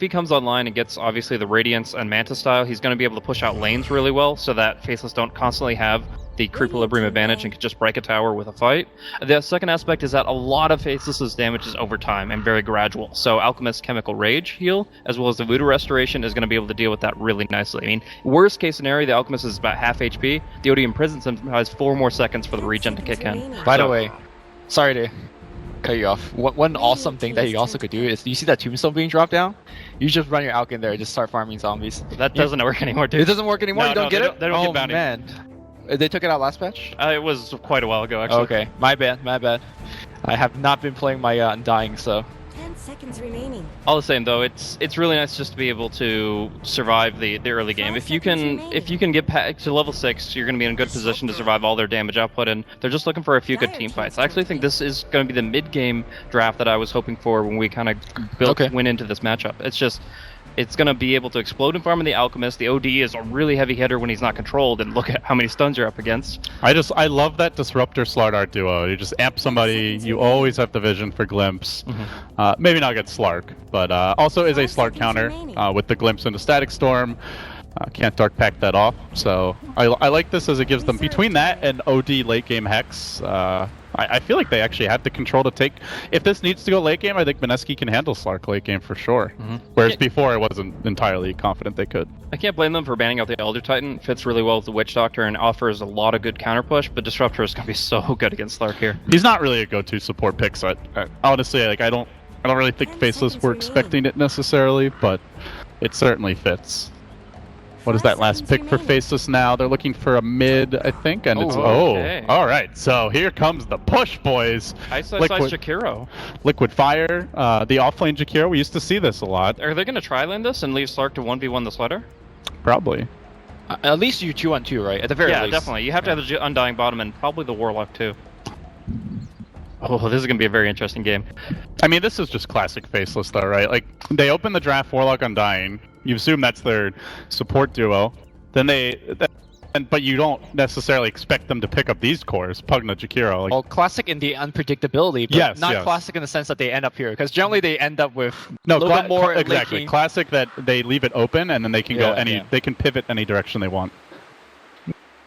he comes online and gets obviously the Radiance and Manta style, he's going to be able to push out lanes really well so that Faceless don't constantly have the creep equilibrium advantage and can just break a tower with a fight. The second aspect is that a lot of Faceless's damage is over time and very gradual. So Alchemist's Chemical Rage heal, as well as the Voodoo Restoration, is going to be able to deal with that really nicely. I mean, worst case scenario, the Alchemist is about half HP. The OD imprisons him, has 4 more seconds for the regen to kick in. By the way, sorry to cut you off. One awesome thing that you also could do is, you see that Tombstone being dropped down? You just run your Alch in there and just start farming zombies. That doesn't work anymore, dude. It doesn't work anymore? No, you don't get it? They don't get bounty. Man. They took it out last patch? It was quite a while ago, actually. Okay, my bad. I have not been playing my Undying, so... 10 seconds remaining. All the same, though, it's really nice just to be able to survive the early game. If you can get to level 6, you're going to be in a good position to survive all their damage output, and they're just looking for a few good team fights. I actually think this is going to be the mid-game draft that I was hoping for when we kind of went into this matchup. It's going to be able to explode and farm in the Alchemist. The OD is a really heavy hitter when he's not controlled, and look at how many stuns you're up against. I love that Disruptor Slardar duo. You just amp somebody, you always have the vision for Glimpse. Maybe not against Slark, but also is a Slark counter with the Glimpse into Static Storm. Can't Dark Pact that off. So I like this as it gives them, between that and OD late game Hex, I feel like they actually have the control to take... If this needs to go late game, I think Mineski can handle Slark late game for sure. Whereas before, I wasn't entirely confident they could. I can't blame them for banning out the Elder Titan. It fits really well with the Witch Doctor and offers a lot of good counter push, but Disruptor is going to be so good against Slark here. He's not really a go-to support pick, so honestly, like I don't really think Faceless were expecting it necessarily, but it certainly fits. What is that last pick for Faceless now? They're looking for a mid, I think, and it's... okay. All right. So here comes the push, boys. Ice Jakiro. Liquid Fire, the offlane Jakiro. We used to see this a lot. Are they going to try-land this and leave Slark to 1v1 the Sweater? Probably. At least you 2-on-2, right? At the very least. Yeah, definitely. You have to have the Undying bottom and probably the Warlock, too. Oh, this is going to be a very interesting game. I mean, this is just classic Faceless, though, right? Like, they open the draft Warlock Undying. You assume that's their support duo. Then but you don't necessarily expect them to pick up these cores, Pugna, Jakiro. Well, classic in the unpredictability, but not classic in the sense that they end up here. Because generally they end up with a little bit more exactly. Late Classic that they leave it open and then they can they can pivot any direction they want.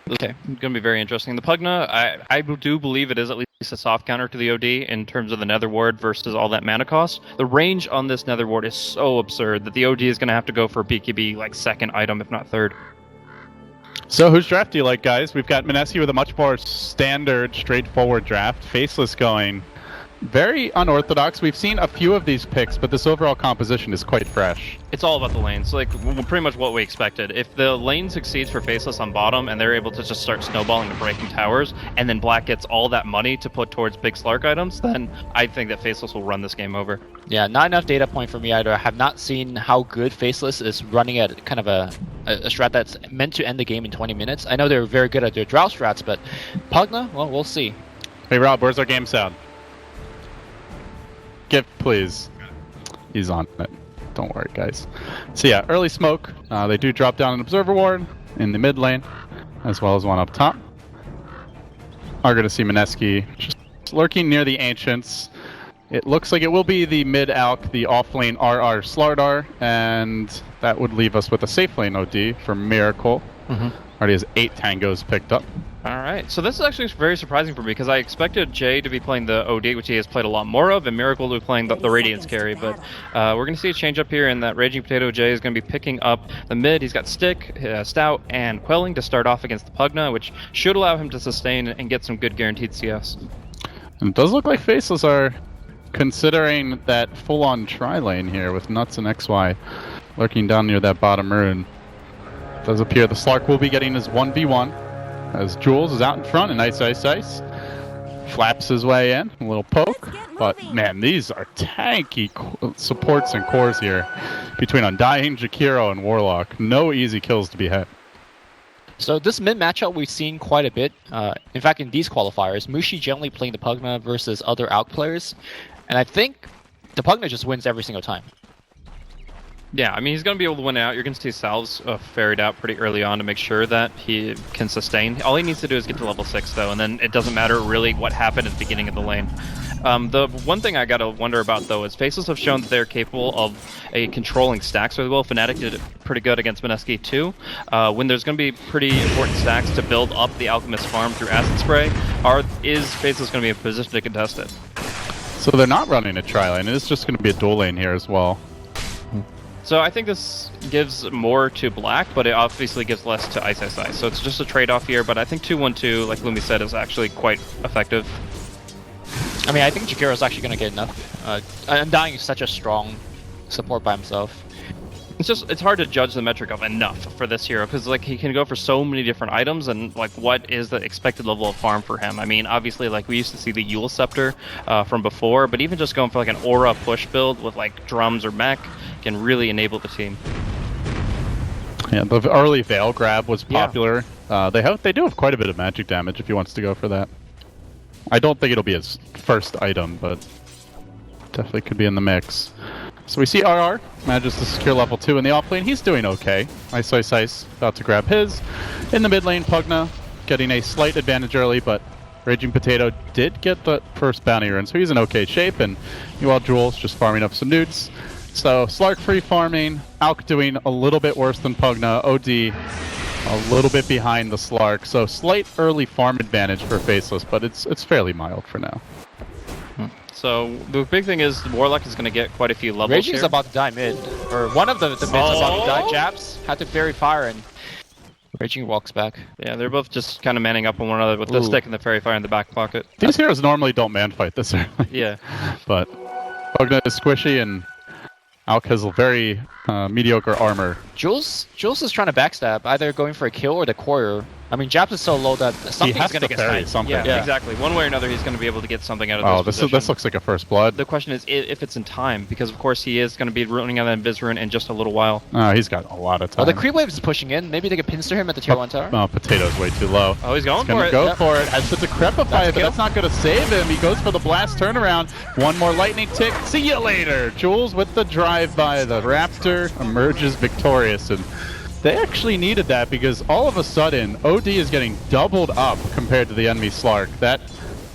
Okay, it's going to be very interesting. The Pugna, I do believe it is at least a soft counter to the OD in terms of the Nether Ward versus all that mana cost. The range on this Nether Ward is so absurd that the OD is going to have to go for a BKB like second item, if not third. So whose draft do you like, guys? We've got Mineski with a much more standard, straightforward draft. Faceless going very unorthodox. We've seen a few of these picks, but this overall composition is quite fresh. It's all about the lanes, like pretty much what we expected. If the lane succeeds for Faceless on bottom and they're able to just start snowballing and breaking towers, and then Black gets all that money to put towards big Slark items, then I think that Faceless will run this game over. Yeah, not enough data point for me either. I have not seen how good Faceless is running at kind of a strat that's meant to end the game in 20 minutes. I know they're very good at their drought strats, but Pugna, well, we'll see. Hey Rob, where's our game sound? Gift, please. He's on it. Don't worry, guys. So yeah, early smoke. They do drop down an Observer Ward in the mid lane, as well as one up top. Are going to see Mineski just lurking near the Ancients. It looks like it will be the mid-alk, the off-lane RR Slardar, and that would leave us with a safe lane OD for Miracle. Already has 8 tangos picked up. Alright, so this is actually very surprising for me because I expected Jay to be playing the OD, which he has played a lot more of, and Miracle to be playing the Radiance carry, but we're going to see a change up here in that Raging Potato Jay is going to be picking up the mid. He's got Stick, Stout, and Quelling to start off against the Pugna, which should allow him to sustain and get some good guaranteed CS. And it does look like Faceless are considering that full-on tri-lane here with Nuts and XY lurking down near that bottom rune. It does appear the Slark will be getting his 1v1 as Jules is out in front and Ice flaps his way in, a little poke, but man, these are tanky supports and cores here between Undying, Jakiro, and Warlock. No easy kills to be had. So this mid matchup we've seen quite a bit. In fact, in these qualifiers, Mski.G generally playing the Pugna versus other ALK players, and I think the Pugna just wins every single time. Yeah, I mean, he's going to be able to win out. You're going to see Salves ferried out pretty early on to make sure that he can sustain. All he needs to do is get to level 6, though, and then it doesn't matter really what happened at the beginning of the lane. The one thing I gotta wonder about though is Faceless have shown that they're capable of controlling stacks really well. Fnatic did it pretty good against Mineski too. When there's going to be pretty important stacks to build up the Alchemist farm through Acid Spray, is Faceless going to be in a position to contest it? So they're not running a tri-lane, it's just going to be a dual lane here as well. So I think this gives more to Black, but it obviously gives less to Ice Ice Ice. So it's just a trade-off here, but I think 2-1-2, like Lumi said, is actually quite effective. I mean, I think Jakiro's actually going to get enough. Undying is such a strong support by himself. It's hard to judge the metric of enough for this hero, because like he can go for so many different items, and like what is the expected level of farm for him? I mean, obviously like we used to see the Yule Scepter from before, but even just going for like an aura push build with like drums or mech can really enable the team. Yeah, the early Veil grab was popular. Yeah. They do have quite a bit of magic damage if he wants to go for that. I don't think it'll be his first item, but definitely could be in the mix. So we see RR manages to secure level 2 in the off lane. He's doing okay. Ice Ice Ice about to grab his. In the mid lane, Pugna getting a slight advantage early, but Raging Potato did get the first bounty run, so he's in okay shape. And meanwhile, Jules just farming up some newts. So Slark free farming, Alk doing a little bit worse than Pugna, OD a little bit behind the Slark. So slight early farm advantage for Faceless, but it's fairly mild for now. So the big thing is Warlock is going to get quite a few levels. Raging's about to die mid, or one of the mids is about to die. Japs had to Fairy Fire, and Raging walks back. Yeah, they're both just kind of manning up on one another with the stick and the Fairy Fire in the back pocket. These heroes normally don't man fight this early. Yeah. But Pugna is squishy, and Alk has a very mediocre armor. Jules is trying to backstab, either going for a kill or the courier. I mean, Japs is so low that something's going to get sniped. Something. Yeah, exactly. One way or another, he's going to be able to get something out of this. This looks like a first blood. The question is if it's in time, because of course he is going to be running out of Invis Rune in just a little while. Oh, he's got a lot of time. Oh, the creep wave is pushing in. Maybe they could pincer him at the tier 1 tower. Oh, Potato's way too low. Oh, he's going for it. Go for it. Has to decrepify it, but that's not going to save him. He goes for the blast turnaround. One more lightning tick. See you later. Jules with the drive by. The Raptor emerges victorious, and they actually needed that because all of a sudden, OD is getting doubled up compared to the enemy Slark. That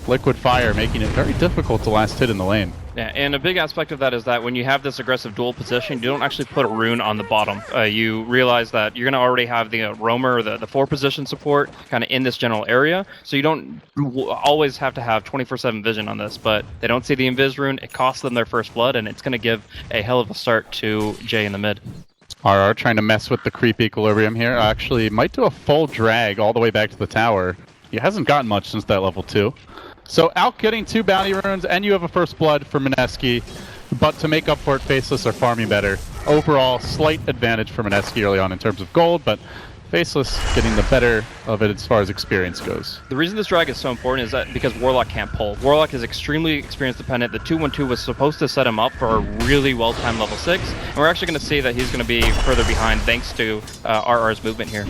liquid fire making it very difficult to last hit in the lane. Yeah, and a big aspect of that is that when you have this aggressive dual position, you don't actually put a rune on the bottom. You realize that you're going to already have the roamer, or the 4 position support kind of in this general area, so you don't always have to have 24/7 vision on this, but they don't see the Invis Rune, it costs them their first blood, and it's going to give a hell of a start to Jay in the mid. RR trying to mess with the creep equilibrium here. Actually, might do a full drag all the way back to the tower. He hasn't gotten much since that level 2. So Alk getting 2 bounty runes, and you have a first blood for Mineski. But to make up for it, Faceless are farming better. Overall, slight advantage for Mineski early on in terms of gold, but Faceless getting the better of it as far as experience goes. The reason this drag is so important is that because Warlock can't pull. Warlock is extremely experience dependent. The 2-1-2 was supposed to set him up for a really well-timed level 6, and we're actually going to see that he's going to be further behind thanks to RR's movement here.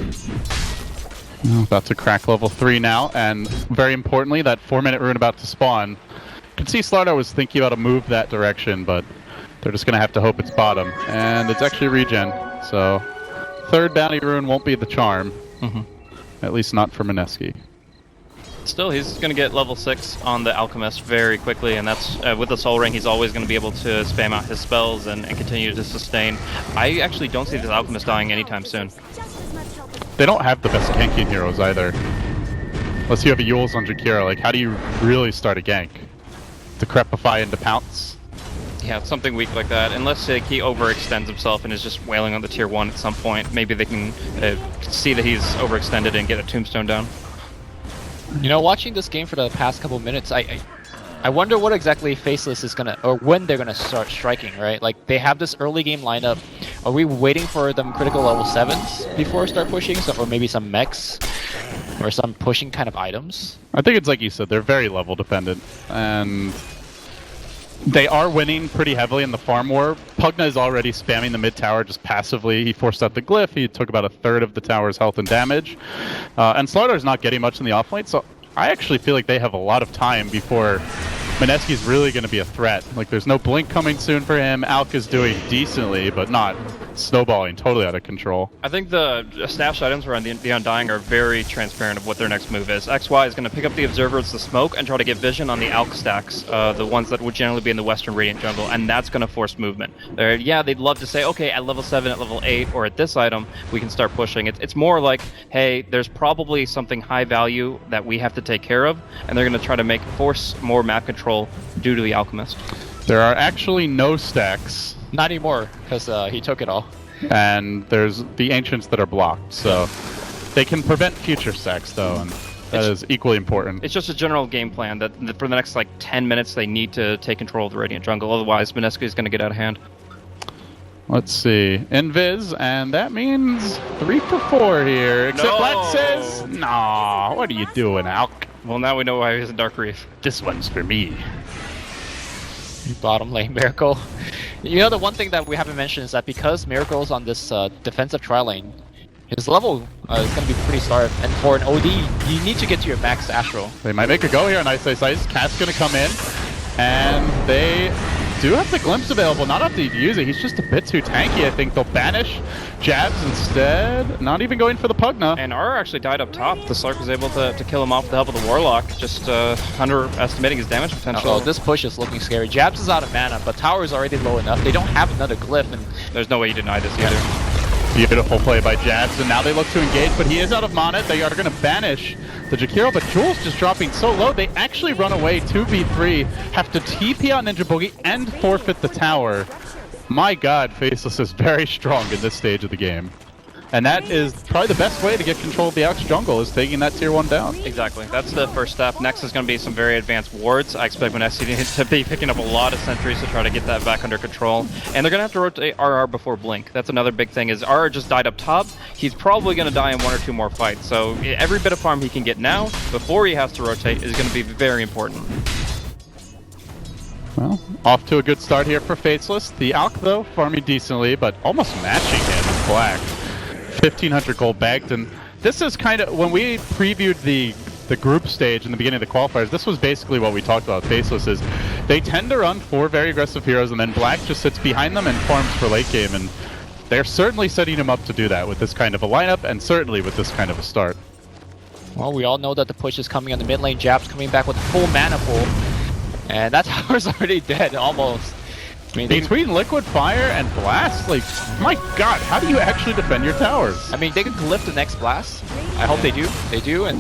About to crack level 3 now, and very importantly, that 4-minute rune about to spawn. You can see Slardar was thinking about a move that direction, but they're just going to have to hope it's bottom. And it's actually regen, so 3rd bounty rune won't be the charm. At least not for Mineski. Still, he's going to get level 6 on the Alchemist very quickly, and that's with the Soul Ring, he's always going to be able to spam out his spells and continue to sustain. I actually don't see this Alchemist dying anytime soon. They don't have the best ganking heroes either. Unless you have a Yules on Jakira, like how do you really start a gank? Decrepify into Pounce? Yeah, something weak like that. Unless he overextends himself and is just wailing on the tier 1 at some point. Maybe they can see that he's overextended and get a tombstone down. You know, watching this game for the past couple minutes, I wonder what exactly Faceless is gonna, or when they're gonna start striking, right? Like, they have this early game lineup. Are we waiting for them critical level 7s before start pushing? Or maybe some mechs? Or some pushing kind of items? I think it's like you said, they're very level dependent. And they are winning pretty heavily in the farm war. Pugna is already spamming the mid tower just passively. He forced out the glyph. He took about 1/3 of the tower's health and damage. And Slardar's not getting much in the offlane, so I actually feel like they have a lot of time before Mineski's really going to be a threat. Like, there's no blink coming soon for him. Alk is doing decently, but not snowballing totally out of control. I think the stash items around the Undying are very transparent of what their next move is. XY is going to pick up the Observers, the Smoke, and try to get vision on the Alk stacks, the ones that would generally be in the Western Radiant jungle, and that's going to force movement. Yeah, they'd love to say, okay, at level 7, at level 8, or at this item, we can start pushing. It's more like, hey, there's probably something high value that we have to take care of, and they're going to try to force more map control due to the Alchemist. There are actually no stacks. Not anymore, because he took it all. And there's the Ancients that are blocked, so they can prevent future stacks, though, and that is equally important. It's just a general game plan that for the next, 10 minutes, they need to take control of the Radiant jungle, otherwise Mineski is going to get out of hand. Let's see. Invis, and that means 3 for 4 here. Except No! Black says, nah, what are you doing, Alk? Well, now we know why he's in Dark Reef. This one's for me. Bottom lane Miracle. You know, the one thing that we haven't mentioned is that because Miracle's on this defensive tri lane, his level is going to be pretty starved. And for an OD, you need to get to your max Astral. They might make a go here on Ice Ice Ice. Cat's going to come in, and they do have the Glimpse available. Not have to use it. He's just a bit too tanky, I think. They'll banish Jabs instead. Not even going for the Pugna. And R actually died up top. The Slark was able to kill him off with the help of the Warlock, just underestimating his damage potential. Oh, this push is looking scary. Jabs is out of mana, but tower is already low enough. They don't have another glyph, and There's no way you deny this either. Beautiful play by Jabs, and now they look to engage, but he is out of mana. They are going to banish the Jakiro, but Jules just dropping so low, they actually run away 2v3, have to TP on Ninja Boogie and forfeit the tower. My god, Faceless is very strong in this stage of the game. And that is probably the best way to get control of the Alk's jungle, is taking that tier 1 down. Exactly. That's the first step. Next is going to be some very advanced wards. I expect Mineski to be picking up a lot of sentries to try to get that back under control. And they're going to have to rotate RR before Blink. That's another big thing, is RR just died up top. He's probably going to die in 1 or 2 more fights. So every bit of farm he can get now, before he has to rotate, is going to be very important. Well, off to a good start here for Faceless. The Alk, though, farming decently, but almost matching him in Black. 1,500 gold bagged, and this is kind of, when we previewed the group stage in the beginning of the qualifiers, this was basically what we talked about. Faceless is, they tend to run 4 very aggressive heroes, and then Black just sits behind them and farms for late game, and they're certainly setting him up to do that with this kind of a lineup, and certainly with this kind of a start. well, we all know that the push is coming on the mid lane. Jabs coming back with full mana pool, and that tower's already dead, almost. I mean, Between Liquid Fire and Blast, like, my god, how do you actually defend your towers? I mean, they could glyph the next blast. I hope they do. They do, and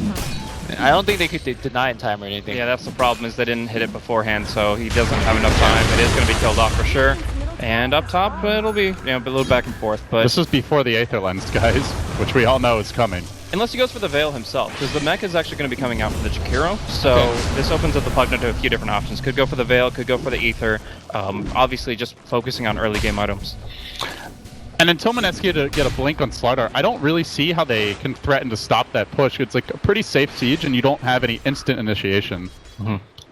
I don't think they could deny in time or anything. Yeah, that's the problem, is they didn't hit it beforehand, so he doesn't have enough time. It is going to be killed off for sure. And up top, it'll be a little back and forth. But This is before the Aether Lens, guys, which we all know is coming. unless he goes for the Veil himself, because the mech is actually going to be coming out for the Jakiro, so this opens up the Pugna to a few different options. Could go for the Veil, could go for the Aether, obviously just focusing on early game items. And until Mineski to get a blink on Slardar, I don't really see how they can threaten to stop that push. It's like a pretty safe siege, and you don't have any instant initiation.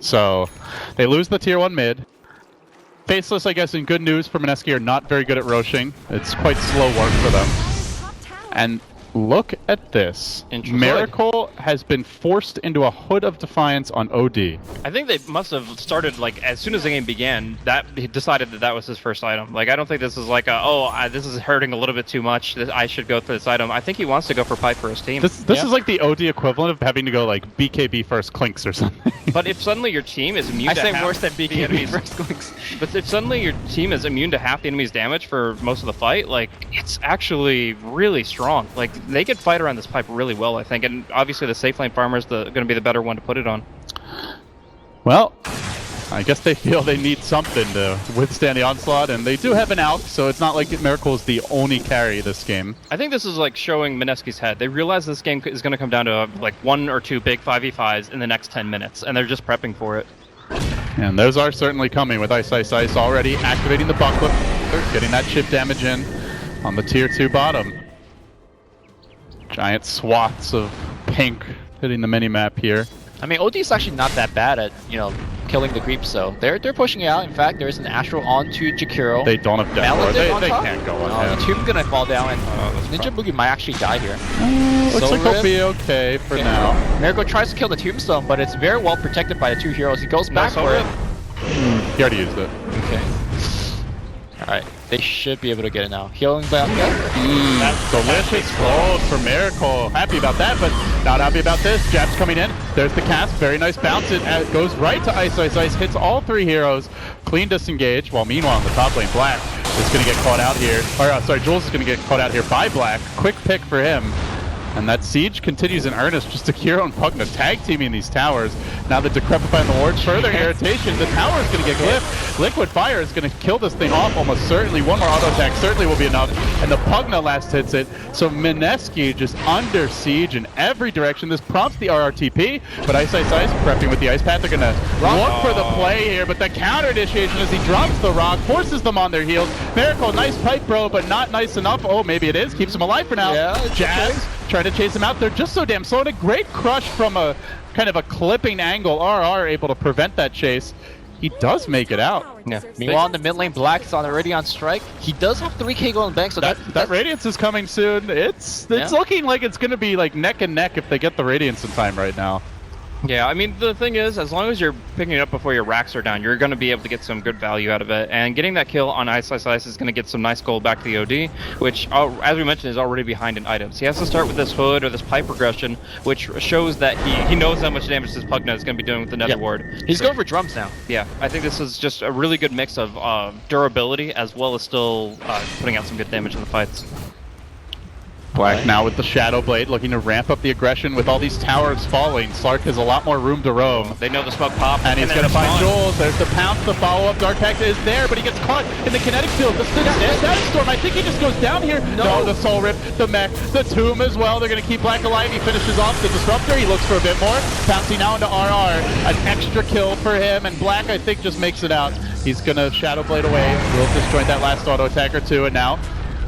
So they lose the tier 1 mid. Faceless, I guess, in good news for Mineski, are not very good at roshing. It's quite slow work for them. And look at this. Miracle has been forced into a Hood of Defiance on OD. I think they must have started, as soon as the game began, that he decided that was his first item. I don't think this is this is hurting a little bit too much, I should go for this item. I think he wants to go for pipe for his team. This is like the OD equivalent of having to go BKB first Clinks or something. But if suddenly your team is immune to half worse than the BKB enemy's first clicks. But if suddenly your team is immune to half the enemy's damage for most of the fight, it's actually really strong. They could fight around this pipe really well, I think, and obviously the safe lane farmer is going to be the better one to put it on. Well, I guess they feel they need something to withstand the onslaught, and they do have an Alk, so it's not like Miracle is the only carry this game. I think this is showing Mineski's head. They realize this game is going to come down to 1 or 2 big 5v5s in the next 10 minutes, and they're just prepping for it. And those are certainly coming with Ice Ice Ice already activating the buckler, getting that chip damage in on the tier 2 bottom. Giant swaths of pink hitting the minimap here. I mean, OD is actually not that bad at, killing the creep, so they're pushing it out. In fact, there's an Astral onto Jakiro. They don't have death lore. They top? can't go on The him. Tomb's gonna fall down, and Ninja Boogie might actually die here. Looks like he'll be okay for now. Miracle tries to kill the Tombstone, but it's very well protected by the two heroes. He goes back for it. He already used it. Okay. Alright, they should be able to get it now. Healing back. That's delicious gold for Miracle. Happy about that, but not happy about this. Jab's coming in. There's the cast. Very nice bounce. It goes right to Ice. Hits all three heroes. Clean disengage. While meanwhile, in the top lane, Black is going to get caught out here. Or, sorry, Jules is going to get caught out here by Black. Quick pick for him. And that siege continues in earnest. Just Akira and Pugna tag teaming these towers. Now the Decrepify and the Wards, further irritation. The tower is going to get clipped. Liquid Fire is going to kill this thing off almost certainly. One more auto attack certainly will be enough. And the Pugna last hits it. So Mineski just under siege in every direction. This prompts the RRTP, but Ice prepping with the Ice Path. They're going to look for the play here, but the counter initiation as he drops the rock, forces them on their heels. Miracle, nice pipe, bro, but not nice enough. Oh, maybe it is. Keeps him alive for now. Yeah, Jazz trying to chase him out. They're just so damn slow. And a great crush from a kind of a clipping angle. RR able to prevent that chase. He does make it out. Yeah. Meanwhile, in the mid lane, Black is already on strike. He does have 3k gold in bank, so that Radiance is coming soon. It's looking like it's going to be like neck and neck if they get the Radiance in time right now. Yeah, I mean, the thing is, as long as you're picking it up before your racks are down, you're going to be able to get some good value out of it. And getting that kill on Ice is going to get some nice gold back to the OD, which, as we mentioned, is already behind in items. He has to start with this hood or this pipe progression, which shows that he knows how much damage this Pugna is going to be doing with the Nether Ward. He's going for drums now. Yeah, I think this is just a really good mix of durability as well as still putting out some good damage in the fights. Black now with the Shadow Blade, looking to ramp up the aggression with all these towers falling. Slark has a lot more room to roam. They know the smoke pop. And he's going to find Jules. There's the pounce, the follow-up. Dark Pact is there, but he gets caught in the kinetic field. The Static Storm, I think he just goes down here. No, the Soul Rip, the Mech, the Tomb as well. They're going to keep Black alive. He finishes off the Disruptor. He looks for a bit more. Pouncing now into RR. An extra kill for him, and Black, I think, just makes it out. He's going to Shadow Blade away. Will disjoint that last auto attack or two, and now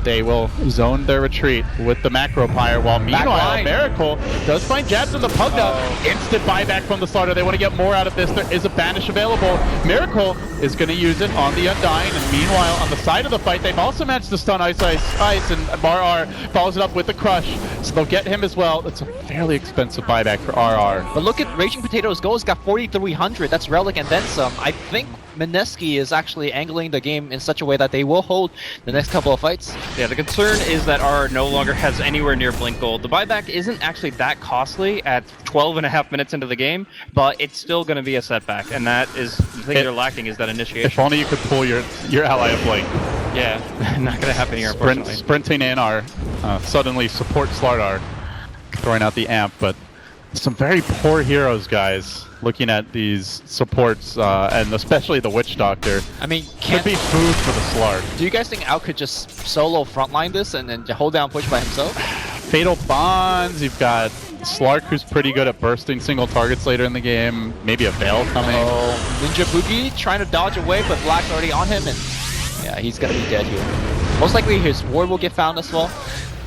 they will zone their retreat with the Macro Pyre, while meanwhile Miracle does find jabs in the Pugna. Instant buyback from the starter. They want to get more out of this. There is a banish available. Miracle is going to use it on the Undying, and meanwhile on the side of the fight they've also managed to stun Ice, and RR follows it up with the Crush, so they'll get him as well. It's a fairly expensive buyback for RR. But look at Raging Potato's goal. He's got 4,300. That's Relic and then some. I think Mineski is actually angling the game in such a way that they will hold the next couple of fights. Yeah, the concern is that RR no longer has anywhere near Blink Gold. The buyback isn't actually that costly at 12.5 minutes into the game, but it's still going to be a setback, and that is the thing they're lacking is that initiation. If only you could pull your ally a Blink. Yeah, not going to happen here, unfortunately. Sprinting in our suddenly support Slardar, throwing out the amp, but some very poor heroes, guys. Looking at these supports, and especially the Witch Doctor. I mean, could be food for the Slark. Do you guys think Al could just solo frontline this and then hold down push by himself? Fatal Bonds, you've got Slark, who's pretty good at bursting single targets later in the game. Maybe a Veil coming. Oh, Ninja Boogie trying to dodge away, but Black's already on him, and yeah, he's gonna be dead here. Most likely his ward will get found as well.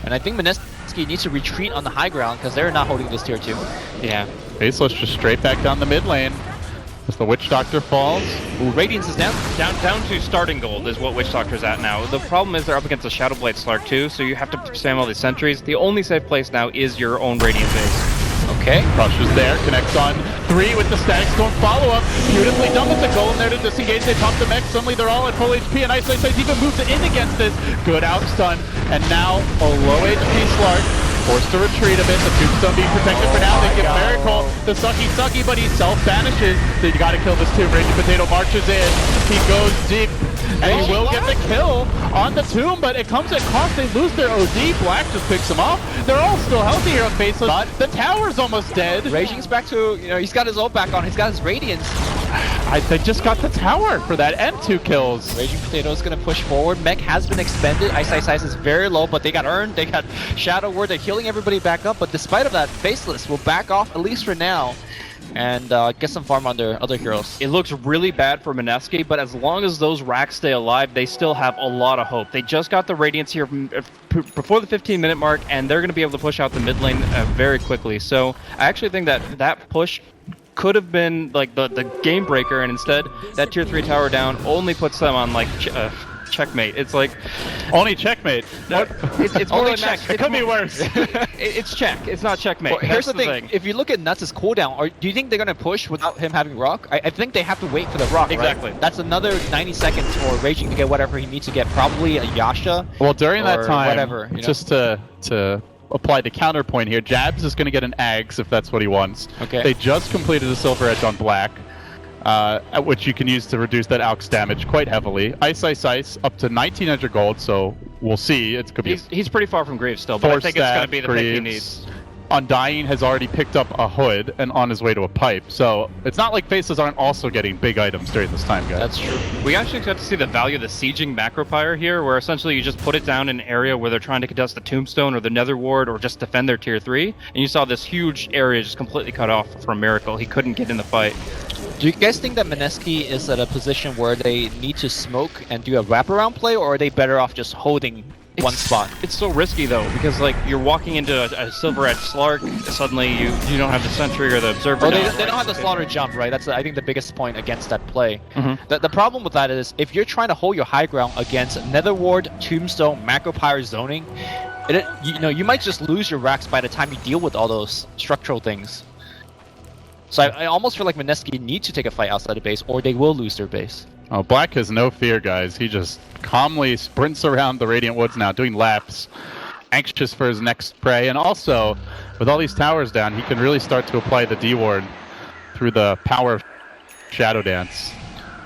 And I think Mineski needs to retreat on the high ground because they're not holding this tier 2. Yeah. Faceless just straight back down the mid lane as the Witch Doctor falls. Ooh, Radiance is down. Down to starting gold is what Witch Doctor's at now. The problem is they're up against a Shadow Blade Slark too, so you have to spam all these sentries. The only safe place now is your own Radiant base. Okay. Crush is there, connects on 3 with the Static Storm follow-up. Beautifully done with the golem there to disengage. They pop the mech. Suddenly they're all at full HP, and Ice even moves in against this. Good outstun. And now a low HP Slark forced to retreat a bit. The Tombstone being protected for now. They give Miracle the sucky, but he self-banishes. So you gotta kill this Tomb. Raging Potato marches in. He goes deep. And he will get the kill on the Tomb, but it comes at cost. They lose their OD. Black just picks them off. They're all still healthy here on Faceless. But the tower's almost dead. Raging's back to, he's got his ult back on. He's got his Radiance. They just got the tower for that and 2 kills. Raging Potato's gonna push forward. Mech has been expended. Ice is very low, but they got earned. They got Shadow Ward. They're healing everybody back up, but despite of that, Faceless will back off, at least for now, and get some farm on their other heroes. It looks really bad for Mineski, but as long as those racks stay alive, they still have a lot of hope. They just got the Radiance here before the 15-minute mark, and they're going to be able to push out the mid lane very quickly. So I actually think that push could have been like the game breaker, and instead that tier 3 tower down only puts them on like checkmate. It's like only checkmate. No, it's more only like check. It could be worse. It's check. It's not checkmate. Well, here's That's the thing. If you look at Nuts' cooldown, do you think they're gonna push without him having rock? I think they have to wait for the rock. Exactly. Right? That's another 90 seconds for Raging to get whatever he needs to get. Probably a Yasha. Well, during that time, whatever, you know? just to apply the counterpoint here, Jabs is going to get an Ags if that's what he wants. Okay. They just completed a Silver Edge on Black, which you can use to reduce that Aux damage quite heavily. Ice up to 1900 gold, so we'll see. It could be. He's pretty far from Greaves still, but I think it's going to be the pick he needs. Undying has already picked up a hood and on his way to a pipe, so it's not like Faceless aren't also getting big items during this time, guys. That's true. We actually got to see the value of the sieging macropire here, where essentially you just put it down in an area where they're trying to contest the Tombstone or the Nether Ward or just defend their tier 3, and you saw this huge area just completely cut off from Miracle. He couldn't get in the fight. Do you guys think that Mineski is at a position where they need to smoke and do a wraparound play, or are they better off just holding one spot? It's so risky though, because like you're walking into a Silver Edge Slark, suddenly you don't have the Sentry or the Observer. Well, they don't have the Slaughter jump, right? That's I think the biggest point against that play. The problem with that is if you're trying to hold your high ground against Nether Ward, Tombstone, Macropyre zoning, you might just lose your racks by the time you deal with all those structural things. So I almost feel like Mineski needs to take a fight outside of base, or they will lose their base. Oh, Black has no fear, guys. He just calmly sprints around the Radiant Woods now, doing laps, anxious for his next prey. And also, with all these towers down, he can really start to apply the D-Ward through the power of Shadow Dance.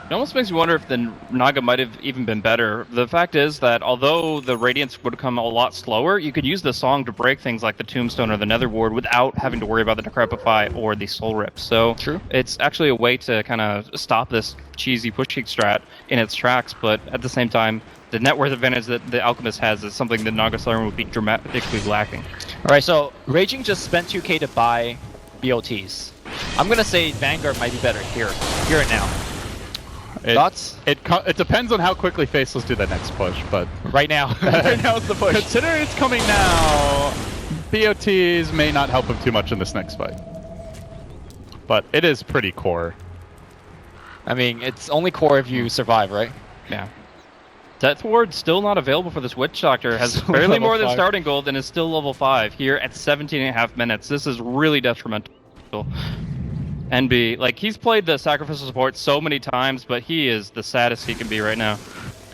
It almost makes me wonder if the Naga might have even been better. The fact is that although the Radiance would come a lot slower, you could use the song to break things like the Tombstone or the Nether Ward without having to worry about the Decrepify or the Soul Rip. So True. It's actually a way to kind of stop this cheesy push-kick strat in its tracks, but at the same time, the net worth advantage that the Alchemist has is something that Naga Slayer would be dramatically lacking. Alright, so Raging just spent 2k to buy BOTs. I'm gonna say Vanguard might be better here and now. Thoughts? It depends on how quickly Faceless do that next push, but Right now. Right now is the push. consider it's coming now. BOTs may not help him too much in this next fight, but it is pretty core. I mean, it's only core if you survive, right? Yeah. Death Ward still not available for this Witch Doctor. Has Still barely level more than 5. starting gold and is still level 5 here at 17.5 minutes. This is really detrimental. NB, like, he's played the sacrificial support so many times, but he is the saddest he can be right now.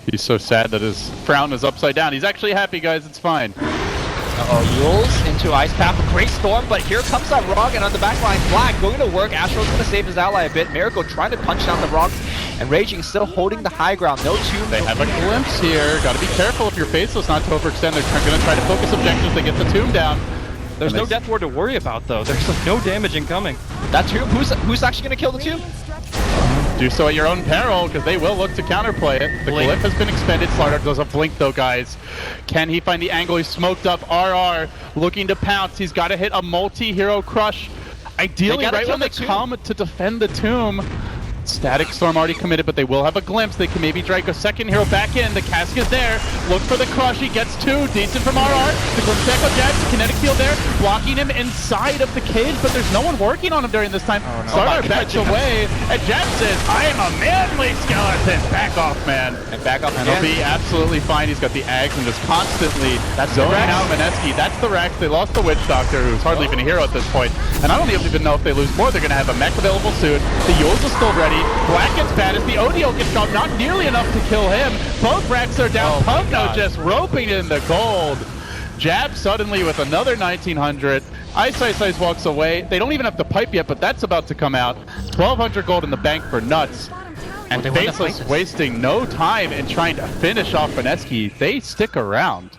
He's so sad that his frown is upside down. He's actually happy, guys. It's fine. Yules into Ice Path, a great storm, but here comes that Rog, and on the backline, Black going to work. Astro's going to save his ally a bit. Miracle trying to punch down the Rogs, and Raging still holding the high ground. No tomb. They have a glimpse here. Gotta be careful if you're Faceless not to overextend. They're going to try to focus objectives. They get the tomb down. There's no Death Ward to worry about, though. There's like no damage incoming. That tomb? Who's actually going to kill the tomb? Do so at your own peril, because they will look to counterplay it. The glyph has been expended. Slardar does a blink, though, guys. Can he find the angle? He's smoked up. RR looking to pounce. He's got to hit a multi-hero crush. Ideally, right when they come to defend the tomb. Static Storm already committed, but they will have a glimpse. They can maybe drag a second hero back in. The cask is there. Look for the crush. He gets 2. Decent from RR. The glimpse echo jab. The kinetic field there. Blocking him inside of the cage, but there's no one working on him during this time. Oh, no. Slardar backs away. And Jab says, I am a manly skeleton. Back off, man. And back off. And he'll be absolutely fine. He's got the Ags and just constantly zoning out Mineski. That's the Rex. They lost the Witch Doctor, who's hardly even a hero at this point. And I don't even know if they lose more. They're going to have a mech available soon. The Yules is still ready. Black gets baddest. The ODO gets dropped. Not nearly enough to kill him. Both Rex are down. Pugno just roping in the gold. Jab suddenly with another 1900. Ice walks away. They don't even have the pipe yet, but that's about to come out. 1200 gold in the bank for Nuts. And Faceless wasting no time in trying to finish off Mineski. They stick around.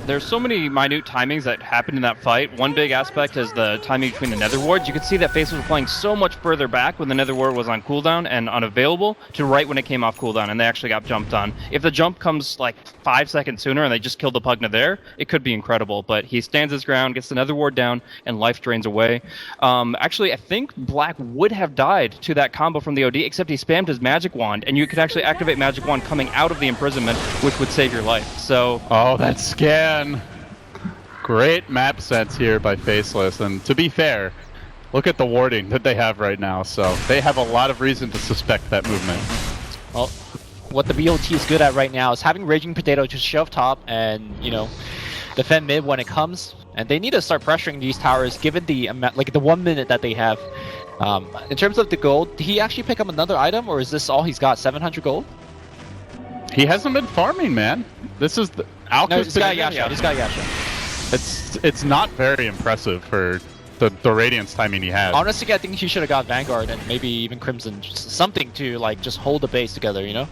There's so many minute timings that happened in that fight. One big aspect is the timing between the Nether Wards. You could see that Faceless was playing so much further back when the Nether Ward was on cooldown and unavailable to right when it came off cooldown, and they actually got jumped on. If the jump comes like 5 seconds sooner and they just killed the Pugna there, it could be incredible. But he stands his ground, gets the Nether Ward down, and life drains away. Actually, I think Black would have died to that combo from the OD, except he spammed his Magic Wand, and you could actually activate Magic Wand coming out of the imprisonment, which would save your life. So, oh, that scan. Great map sense here by Faceless, and to be fair, Look at the warding that they have right now, so they have a lot of reason to suspect that movement. Well, what the BOT is good at right now is having Raging Potato just shove top and, you know, defend mid when it comes. And they need to start pressuring these towers given the amount, like the 1 minute that they have. In terms of the gold, did he actually pick up another item, or is this all he's got? 700 gold? He hasn't been farming, man. This is the No, he's got Yasha. He's got Yasha. It's not very impressive for the Radiance timing he has. Honestly, I think he should have got Vanguard and maybe even Crimson, just something to like just hold the base together, you know?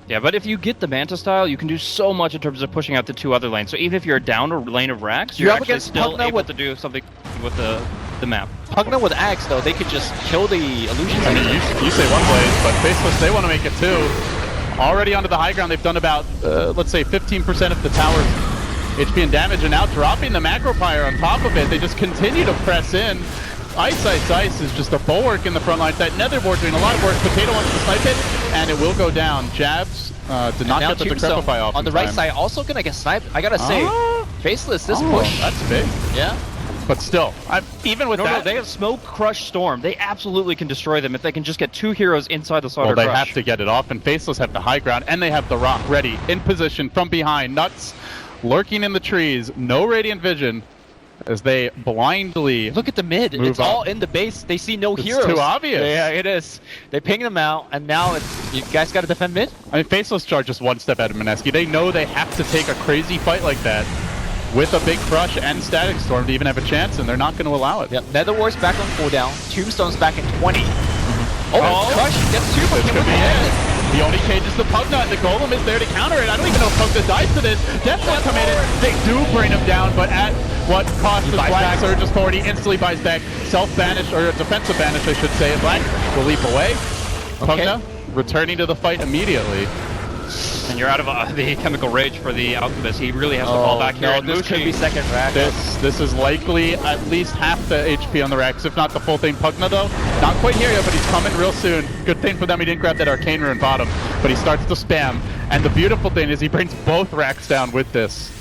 Yeah, but if you get the Manta style, you can do so much in terms of pushing out the 2 other lanes. So even if you're down a lane of racks, you're actually still able to do something with the map. Pugna with Axe, though, they could just kill the illusions. I mean, you say one blaze, but Faceless, they want to make it too. Already onto the high ground, they've done about, let's say, 15% of the tower's HP and damage, and now dropping the macro fire on top of it. They just continue to press in. Ice is just a bulwark in the front line. That Netherboard doing a lot of work. Potato wants to snipe it, and it will go down. Jabs did not get the Decrepify off on the right side, also gonna get sniped. I gotta say, Faceless, this push. That's big. Yeah. But still, even with that... No, they have Smoke, Crush, Storm. They absolutely can destroy them if they can just get 2 heroes inside the Slaughter Well, they Crush. have to get it off, and Faceless have the high ground, and they have the Rock ready, in position, from behind. Nuts lurking in the trees, no Radiant Vision, as they blindly look at the mid. It's up. all in the base. They see no heroes. It's too obvious. Yeah, it is. They ping them out, and now it's you guys got to defend mid. I mean, Faceless are just one step ahead of Mineski. They know they have to take a crazy fight like that with a big Crush and Static Storm to even have a chance, and they're not going to allow it. Yep. Nether War's back on cooldown. Tombstone's back in 20. Oh, Crush gets 2, but This can could be we it. The only cage is the Pugna, and the Golem is there to counter it. I don't even know if Pugna dies to this. Death's come in. They do bring him down, but at what cost is Black Surges forward? He instantly buys back. Self-banish, or defensive banish, I should say. Black will leap away. Pugna returning to the fight immediately. And you're out of the Chemical Rage for the Alchemist. He really has to fall back here. No, this could be second rack. This is likely at least half the HP on the racks, if not the full thing. Pugna, though, not quite here yet, but he's coming real soon. Good thing for them he didn't grab that Arcane Rune bottom, but he starts to spam. And the beautiful thing is he brings both racks down with this,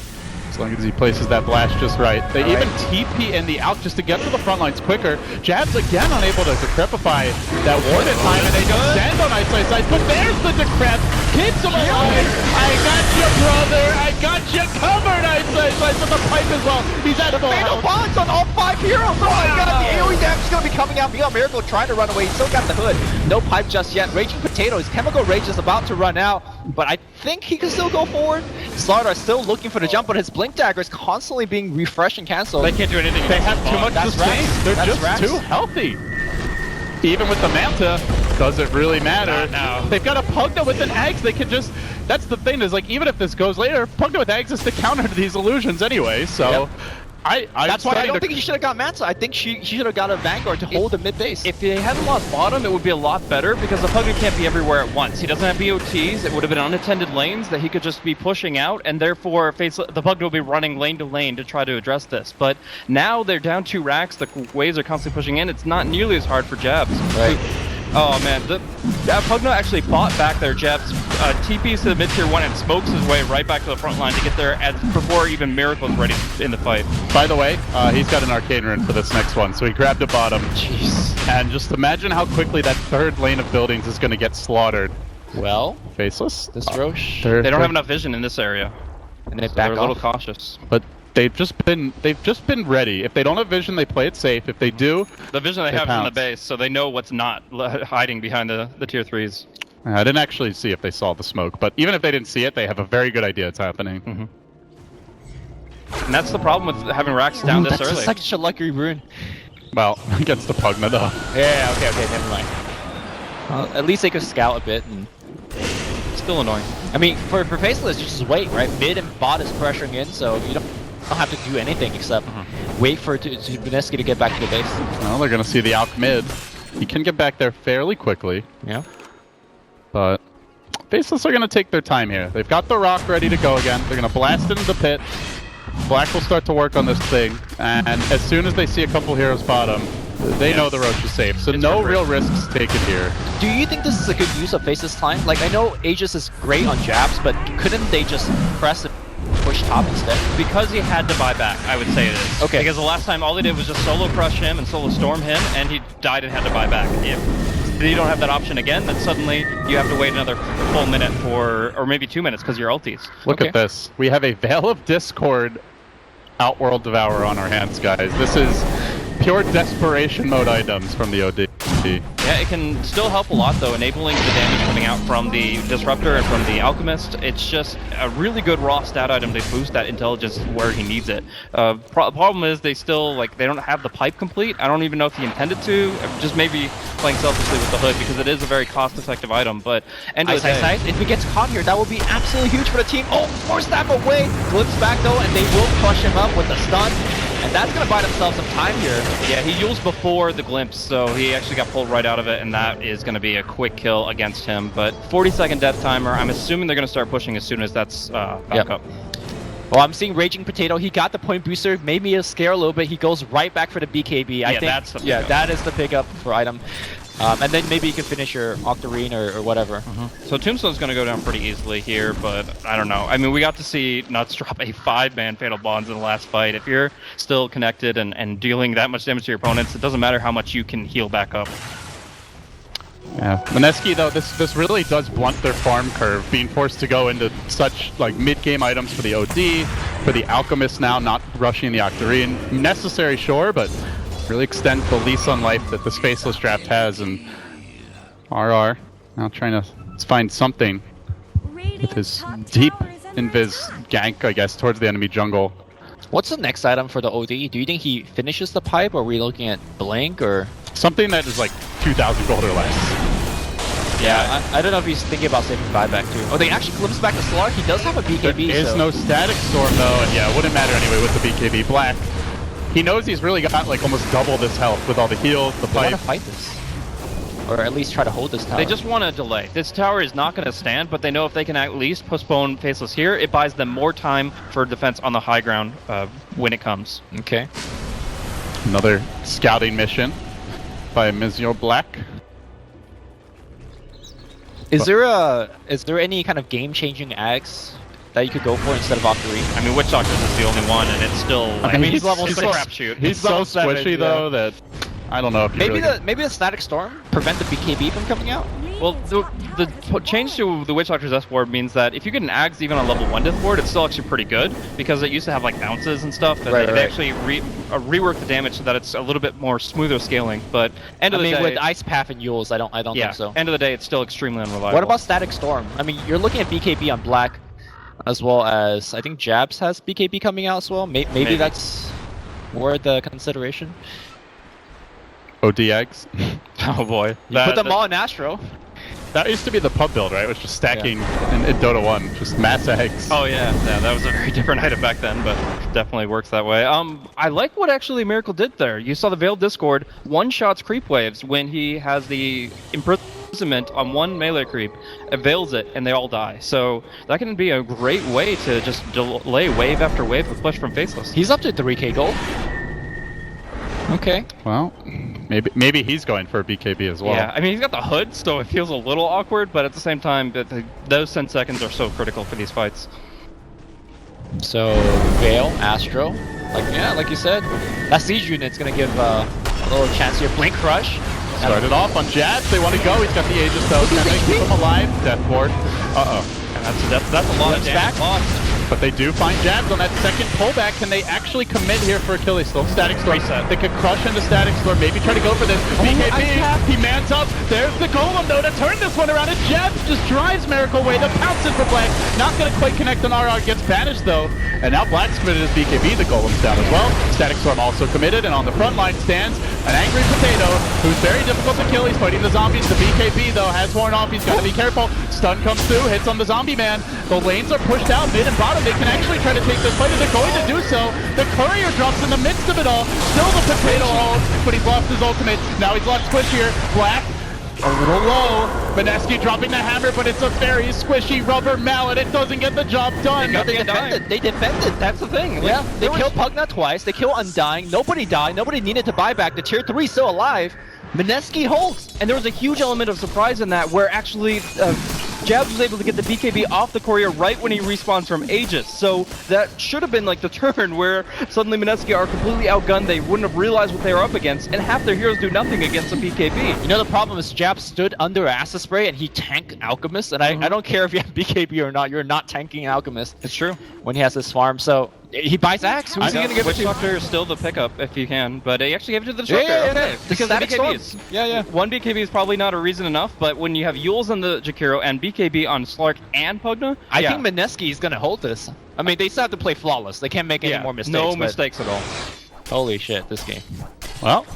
as long as he places that blast just right. They even TP in the out just to get to the front lines quicker. Jabs again unable to Decrepify that ward in time, and they just stand on Ice, but there's the Decrep. Keeps him alive. I got you, brother. I got you covered, Ice, with the pipe as well. He's at full Fatal health. bonds on all 5 heroes. Oh my god, the AoE damage is going to be coming out. Beyond Miracle trying to run away. He still got the hood. No pipe just yet. Raging Potato, his Chemical Rage is about to run out, but I think he can still go forward. Slaughter still looking for the jump, but his Blink Dagger is constantly being refreshed and cancelled. They can't do anything. They have too much to say. They're just too healthy. Even with the Manta, does it really matter? No. They've got a Pugna with an Eggs. They can just... That's the thing, is like, even if this goes later, Pugna with Eggs is to counter these illusions anyway, so... That's why I don't think he should have got Manta. I think she should have got a Vanguard to hold the mid base. If they hadn't lost bottom, it would be a lot better because the Pugna can't be everywhere at once. He doesn't have BOTs. It would have been unattended lanes that he could just be pushing out, and therefore the Pugna will be running lane to lane to try to address this. But now they're down 2 racks. The waves are constantly pushing in. It's not nearly as hard for Jabs. Right. Oh man, Pugna actually fought back there. Jabs TPs to the mid tier 1 and smokes his way right back to the front line to get there before even Miracle's ready in the fight. By the way, he's got an Arcane Rune for this next one, so he grabbed a bottom. Jeez. And just imagine how quickly that 3rd lane of buildings is going to get slaughtered. Well, Faceless? this Roche. They don't have enough vision in this area. And they So back they're a little off. cautious. But they've just been ready. If they don't have vision, they play it safe. If they do, The vision they have is in the base, so they know what's not hiding behind the tier 3s. I didn't actually see if they saw the smoke, but even if they didn't see it, they have a very good idea it's happening. And that's the problem with having racks down this That's early. such a lucky rune. Well, against the Pugna though. Yeah, okay, never mind. At least they could scout a bit. And Still annoying. I mean, for Faceless, you just wait, right? Mid and bot is pressuring in, so you don't have to do anything except wait for Mineski to get back to the base. Well, they're going to see the Alch mid. He can get back there fairly quickly. Yeah. But Faceless are going to take their time here. They've got the Rock ready to go again. They're going to blast it into the pit. Black will start to work on this thing. And as soon as they see a couple heroes bottom, they know the Roche is safe. So no real risks taken here. Do you think this is a good use of Faceless time? Like, I know Aegis is great on jabs, but couldn't they just press and push push top instead? Because he had to buy back, I would say it is. Okay. Because the last time all they did was just solo crush him and solo storm him, and he died and had to buy back. If you don't have that option again, then suddenly you have to wait another full minute or maybe 2 minutes because your ulties. Look at this. We have a Veil of Discord Outworld Devourer on our hands, guys. This is pure desperation mode items from the OD. Yeah, it can still help a lot though, enabling the damage coming out from the Disruptor and from the Alchemist. It's just a really good raw stat item to boost that intelligence where he needs it. Problem is they still, they don't have the pipe complete. I don't even know if he intended to, just maybe playing selfishly with the hood because it is a very cost-effective item, but end of the day... If he gets caught here, that would be absolutely huge for the team. Oh, force that away! Glimpse back though, and they will crush him up with a stun. And that's going to buy themselves some time here. Yeah, he used before the glimpse, so he actually got pulled right out of it, and that is going to be a quick kill against him. But 40-second death timer, I'm assuming they're going to start pushing as soon as that's back up. Well, I'm seeing Raging Potato. He got the point booster, made me scare a little bit. He goes right back for the BKB. I think that's the pickup. that is the pickup for item. And then maybe you can finish your Octarine or whatever. So Tombstone's going to go down pretty easily here, but I don't know. I mean, we got to see Nuts drop a 5-man Fatal Bonds in the last fight. If you're still connected and dealing that much damage to your opponents, it doesn't matter how much you can heal back up. Yeah, Mineski though, this really does blunt their farm curve, being forced to go into such mid-game items for the OD, for the Alchemist now not rushing the Octarine. Necessary, sure, but really extend the lease on life that this Faceless draft has, and RR now trying to find something with his deep invis gank, I guess, towards the enemy jungle. What's the next item for the OD? Do you think he finishes the pipe, or are we looking at Blink, or...? Something that is 2,000 gold or less. Yeah, I don't know if he's thinking about saving buyback too. Oh, they actually glimpse back to Slark. He does have a BKB, There is no Static Storm though, and yeah, it wouldn't matter anyway with the BKB. Black, he knows he's really got almost double this health with all the heals, the They want pipe. to fight this. Or at least try to hold this tower. They just want to delay. This tower is not going to stand, but they know if they can at least postpone Faceless here, it buys them more time for defense on the high ground when it comes. Okay. Another scouting mission by Mizio Black. Is there any kind of game-changing ags that you could go for instead of Octarine? I mean, Witch Doctors is the only one, and it's still he's level 6. Crapshoot. He's so squishy though that I don't know if you Maybe the Static Storm prevent the BKB from coming out? Well, the change to the Witch Doctor's S ward means that if you get an Ags even on level 1 Death ward, it's still actually pretty good, because it used to have bounces and stuff, and they actually rework the damage so that it's a little bit more smoother scaling, but end of the day... with Ice Path and Yules, I don't think so. End of the day, it's still extremely unreliable. What about Static Storm? I mean, you're looking at BKB on Black, as well as, I think Jabs has BKB coming out as well. Maybe that's worth the consideration. ODX. Oh boy. You put them all in Astro. That used to be the pub build, right? It was just stacking in Dota 1, just mass eggs. Oh yeah, that was a very different item back then, but definitely works that way. I like what actually Miracle did there. You saw the Veiled Discord one-shots creep waves when he has the imprisonment on one melee creep, it veils it, and they all die. So that can be a great way to just delay wave after wave of push from Faceless. He's up to 3k gold. Okay. Well, maybe he's going for a BKB as well. Yeah, I mean, he's got the hood, so it feels a little awkward, but at the same time, those 10 seconds are so critical for these fights. So, Veil, Astro, like you said, that siege unit's gonna give a little chance here. Blink Crush. Started off on Jabs, they want to go, he's got the Aegis though, can they keep him alive? Death ward. And that's a lot of damage lost. But they do find Jabs on that second pullback. Can they actually commit here for a kill? They still have Static Storm. They could crush into Static Storm, maybe try to go for this. BKB, he mans up. There's the Golem though to turn this one around. And Jabs just drives Miracle away. The pounce in for Black. Not going to quite connect on RR. Gets banished though. And now Black's committed his BKB. The Golem's down as well. Static Storm also committed. And on the front line stands an Angry Potato, who's very difficult to kill. He's fighting the zombies. The BKB though has worn off. He's got to be careful. Stun comes through. Hits on the zombie man. The lanes are pushed out mid and bottom. They can actually try to take this fight, and they're going to do so. The courier drops in the midst of it all. Still the potato holds, but he's lost his ultimate. Now he's lost squish here. Black, a little low. Mineski dropping the hammer, but it's a very squishy rubber mallet. It doesn't get the job done. They defended. That's the thing. They killed Pugna twice. They killed Undying. Nobody died. Nobody needed to buy back. The tier 3 still alive. Mineski holds. And there was a huge element of surprise in that, where actually Jabs was able to get the BKB off the courier right when he respawns from Aegis. So that should have been like the turn where suddenly Mineski are completely outgunned. They wouldn't have realized what they were up against, and half their heroes do nothing against a BKB. You know, the problem is Jab stood under Acid Spray and he tanked Alchemist, and I don't care if you have BKB or not, you're not tanking Alchemist. It's true. When he has this farm, so he buys Axe. Who's he going to give it to? Disruptor is still the pickup if you can, but he actually gave it to the Disruptor. Yeah. Because the BKBs. Yeah. One BKB is probably not a reason enough, but when you have Yules on the Jakiro and BKB on Slark and Pugna, I think Mineski is going to hold this. I mean, they still have to play flawless. They can't make any more mistakes. No mistakes at all. Holy shit, this game. Well,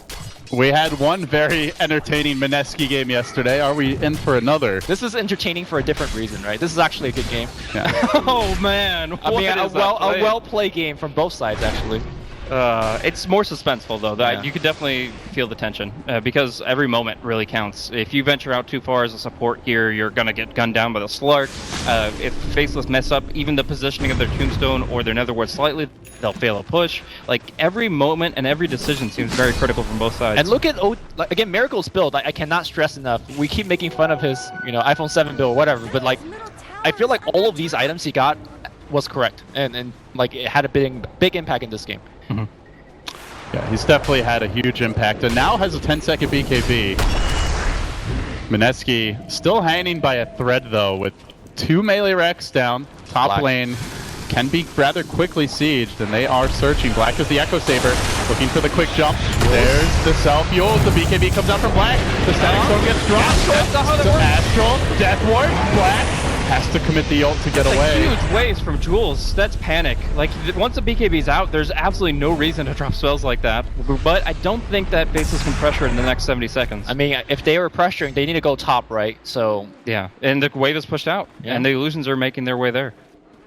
we had one very entertaining Mineski game yesterday. Are we in for another? This is entertaining for a different reason, right? This is actually a good game. Yeah. Oh man, I mean, a well-played game from both sides, actually. It's more suspenseful though. You could definitely feel the tension because every moment really counts. If you venture out too far as a support here, you're gonna get gunned down by the Slark. If Faceless mess up even the positioning of their Tombstone or their Netherward slightly, they'll fail a push. Like every moment and every decision seems very critical from both sides. And look at again, Miracle's build. I cannot stress enough. We keep making fun of his, iPhone 7 build or whatever, but like, I feel like all of these items he got was correct, and like it had a big impact in this game. Mm-hmm. Yeah, he's definitely had a huge impact, and now has a 10-second BKB. Mineski still hanging by a thread though, with 2 melee racks down. Top lane can be rather quickly sieged, and they are searching. Black is the Echo Saber, looking for the quick jump. There's the self-Yules. The BKB comes out from Black. The Static Storm gets dropped. Astral, Death Ward, Black has to commit the ult to get away. Huge waves from Jules. That's panic. Like, once the BKB's out, there's absolutely no reason to drop spells like that. But I don't think that Faceless can pressure it in the next 70 seconds. I mean, if they were pressuring, they need to go top, right? So yeah, and the wave is pushed out, and the illusions are making their way there.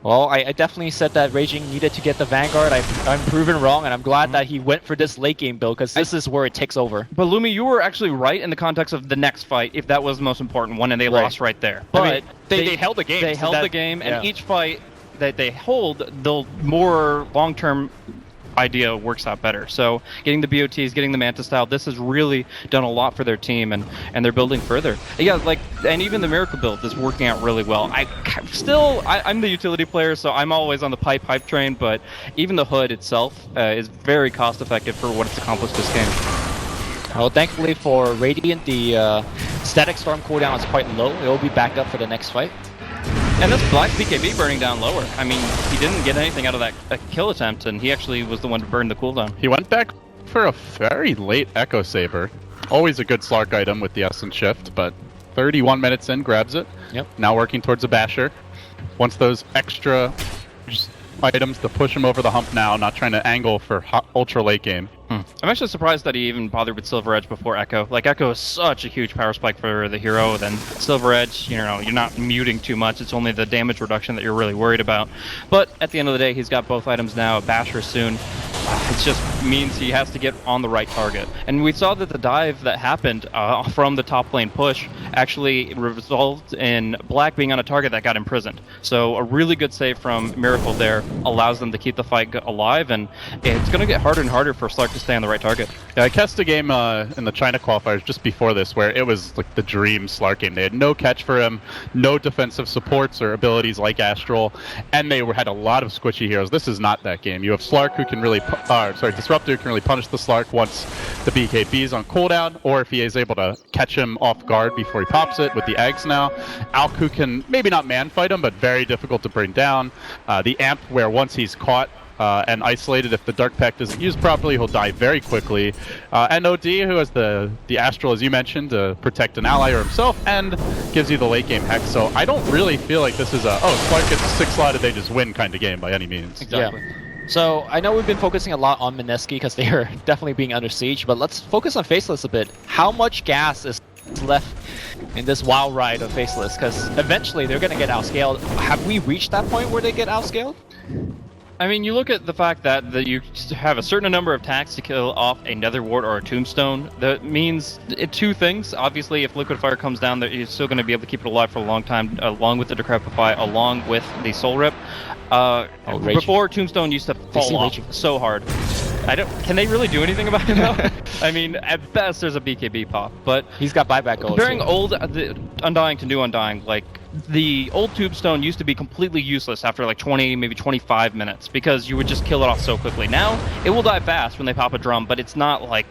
Well, I definitely said that Raging needed to get the Vanguard. I'm proven wrong, and I'm glad that he went for this late game build, because this is where it takes over. But Lumi, you were actually right in the context of the next fight, if that was the most important one, and they lost right there. But I mean, they held the game. They held the game, and each fight that they hold, the more long-term idea works out better. So getting the BOTs, getting the Manta style, this has really done a lot for their team, and they're building further. Yeah, like, and even the Miracle build is working out really well. I'm the utility player, so I'm always on the hype train, but even the Hood itself is very cost effective for what it's accomplished this game. Well, thankfully for Radiant, the Static Storm cooldown is quite low. It will be back up for the next fight. And this Black BKB burning down lower. I mean, he didn't get anything out of that kill attempt, and he actually was the one to burn the cooldown. He went back for a very late Echo Saber. Always a good Slark item with the Essence Shift, but 31 minutes in, grabs it. Yep. Now working towards a Basher. Wants those extra items to push him over the hump now, not trying to angle for ultra late game. I'm actually surprised that he even bothered with Silver Edge before Echo. Like, Echo is such a huge power spike for the hero, then Silver Edge, you're not muting too much, it's only the damage reduction that you're really worried about. But at the end of the day, he's got both items now, Basher soon. It just means he has to get on the right target. And we saw that the dive that happened from the top lane push actually resulted in Black being on a target that got imprisoned. So a really good save from Miracle there allows them to keep the fight alive, and it's going to get harder and harder for Slark to stay on the right target. Yeah, I cast a game in the China qualifiers just before this where it was like the dream Slark game. They had no catch for him, no defensive supports or abilities like Astral, and they had a lot of squishy heroes. This is not that game. You have Slark who can really, Disruptor who can really punish the Slark once the BKB is on cooldown, or if he is able to catch him off guard before he pops it with the eggs now. Alk who can maybe not man fight him, but very difficult to bring down. The Amp where once he's caught and isolated, if the Dark Pact isn't used properly, he'll die very quickly. And OD, who has the Astral, as you mentioned, to protect an ally or himself, and gives you the late game hex. So I don't really feel like this is a, Slark gets 6 slotted, they just win kind of game by any means. Exactly. Yeah. So I know we've been focusing a lot on Mineski because they are definitely being under siege, but let's focus on Faceless a bit. How much gas is left in this wild ride of Faceless? Because eventually they're going to get outscaled. Have we reached that point where they get outscaled? I mean, you look at the fact that you have a certain number of attacks to kill off a Nether Ward or a Tombstone. That means two things. Obviously, if Liquid Fire comes down, you're still going to be able to keep it alive for a long time, along with the Decrepify, along with the Soul Rip. Before, Tombstone used to fall off so hard. Can they really do anything about it though? I mean, at best, there's a BKB pop, but he's got buyback goals. Comparing old Undying to new Undying, like, the old Tubestone used to be completely useless after like 20, maybe 25 minutes because you would just kill it off so quickly. Now, it will die fast when they pop a drum, but it's not like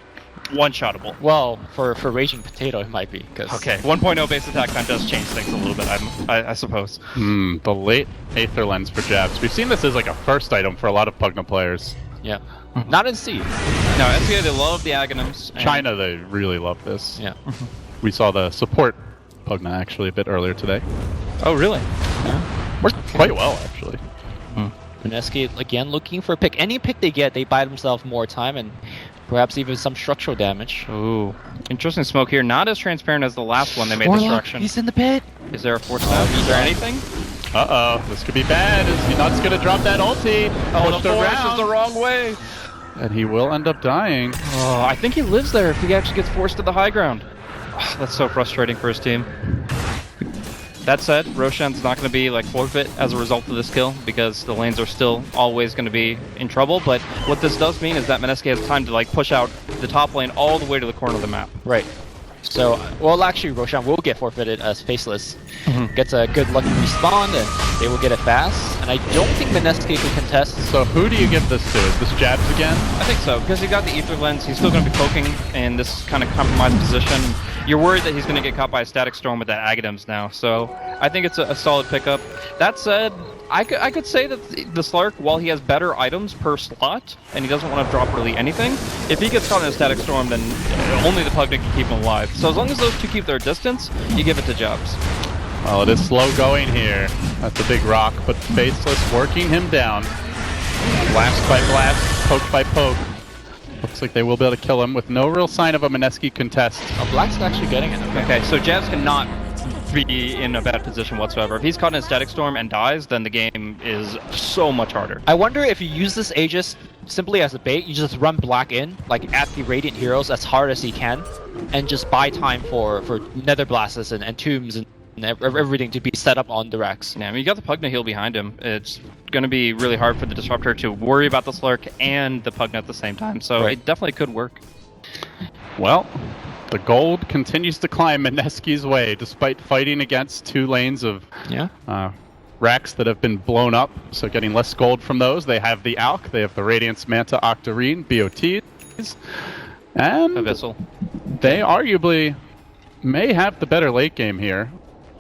one-shottable. Well, for Raging Potato, it might be. Okay, 1.0 base attack time does change things a little bit, I suppose. The late Aether Lens for jabs. We've seen this as like a first item for a lot of Pugna players. Yeah. Not in C. No, SEA, they love the Aghanims. China, they really love this. Yeah. We saw the support Pugna actually a bit earlier today. Oh, really? Yeah. Worked quite well, actually. Mineski, again, looking for a pick. Any pick they get, they buy themselves more time and perhaps even some structural damage. Ooh. Interesting smoke here. Not as transparent as the last one they made destruction. He's in the pit. Is there a force stab? Is there anything? Uh-oh. This could be bad. Is he not going to drop that ulti? Oh, the force is the wrong way. And he will end up dying. Oh, I think he lives there if he actually gets forced to the high ground. Oh, that's so frustrating for his team. That said, Roshan's not going to be like forfeit as a result of this kill because the lanes are still always going to be in trouble. But what this does mean is that Mineski has time to like push out the top lane all the way to the corner of the map. Right. So, well, actually, Roshan will get forfeited as Faceless. Gets a good lucky respawn, and they will get it fast. And I don't think Mineski can contest. So who do you give this to? Is this jabs again? I think so, because he got the Aether Lens. He's still going to be poking in this kind of compromised position. You're worried that he's going to get caught by a Static Storm with that Aghanims now. So I think it's a solid pickup. That said, I could say that the Slark, while he has better items per slot, and he doesn't want to drop really anything, if he gets caught in a Static Storm, then only the Pugna can keep him alive. So as long as those two keep their distance, you give it to Jobs. Well, it is slow going here. That's a big rock, but Faceless working him down. Blast by blast, poke by poke. Looks like they will be able to kill him with no real sign of a Mineski contest. Oh, Black's actually getting it. Okay, so Jabs cannot be in a bad position whatsoever. If he's caught in a Static Storm and dies, then the game is so much harder. I wonder if you use this Aegis simply as a bait, you just run Black in, like at the Radiant heroes as hard as he can, and just buy time for Nether Blasts and Tombs and everything to be set up on the racks. Yeah, I mean, you got the Pugna heal behind him. It's going to be really hard for the Disruptor to worry about the Slark and the Pugna at the same time, so It definitely could work. Well, the gold continues to climb Mineski's way, despite fighting against two lanes of racks that have been blown up, so getting less gold from those. They have the Alk, they have the Radiance Manta Octarine, BOTs, and Abyssal. They arguably may have the better late game here.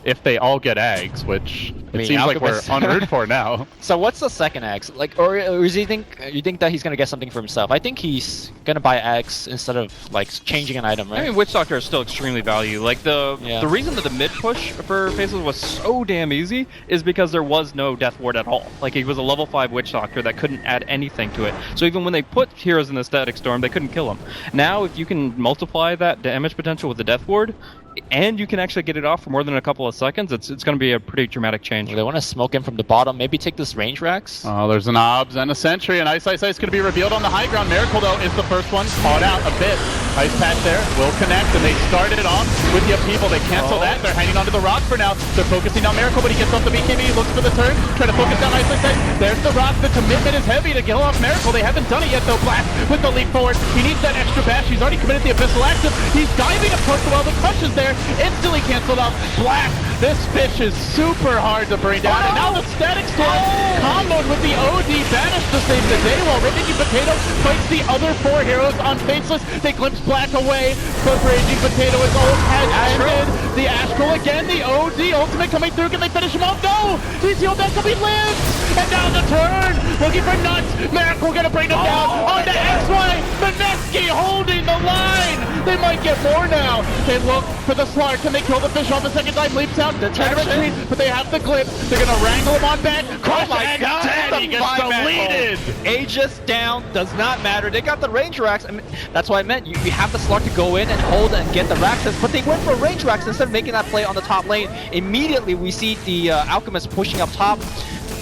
If they all get Ags, which it seems like we're unheard for now. So what's the second Ags? Like, or is you think that he's gonna get something for himself? I think he's gonna buy Ags instead of like changing an item, right? I mean, Witch Doctor is still extremely valuable. Like the reason that the mid push for Faceless was so damn easy is because there was no Death Ward at all. Like he was a level 5 Witch Doctor that couldn't add anything to it. So even when they put heroes in the Static Storm, they couldn't kill him. Now, if you can multiply that damage potential with the Death Ward, and you can actually get it off for more than a couple of seconds, it's going to be a pretty dramatic change. They want to smoke in from the bottom, maybe take this range racks. Oh, there's an Obs and a Sentry, and Ice is going to be revealed on the high ground. Miracle, though, is the first one. Caught out a bit. Ice Patch there will connect, and they started off with the upheaval. They cancel that. They're hanging onto the rock for now. They're focusing on Miracle, but he gets off the BKB. He looks for the turn, trying to focus down Ice. There's the rock. The commitment is heavy to kill off Miracle. They haven't done it yet, though. Blast with the leap forward. He needs that extra bash. He's already committed the Abyssal Active. He's diving approach while the crush is there. Instantly canceled out. Black. This fish is super hard to bring down. And now the Static Storm comboed with the OD banish to save the day while Raging Potato fights the other 4 heroes on Faceless. They glimpse Black away, but Raging Potato is ult has ended. The Astral again, the OD ultimate coming through. Can they finish him off? No! He's healed back up, he lives! And now the turn! Looking for Nuts! Miracle gonna bring him down on the XY! Mineski holding the line! They might get more now. They look for the Slark. Can they kill the fish off the second time? Leaps out, try to retreat, but they have the glimpse. They're gonna wrangle him on back. Crush and dead! He gets deleted! Aegis down, does not matter. They got the range racks. I mean, that's what I meant. You have the Slark to go in and hold and get the racks, but they went for range racks instead of making that play on the top lane. Immediately, we see the Alchemist pushing up top.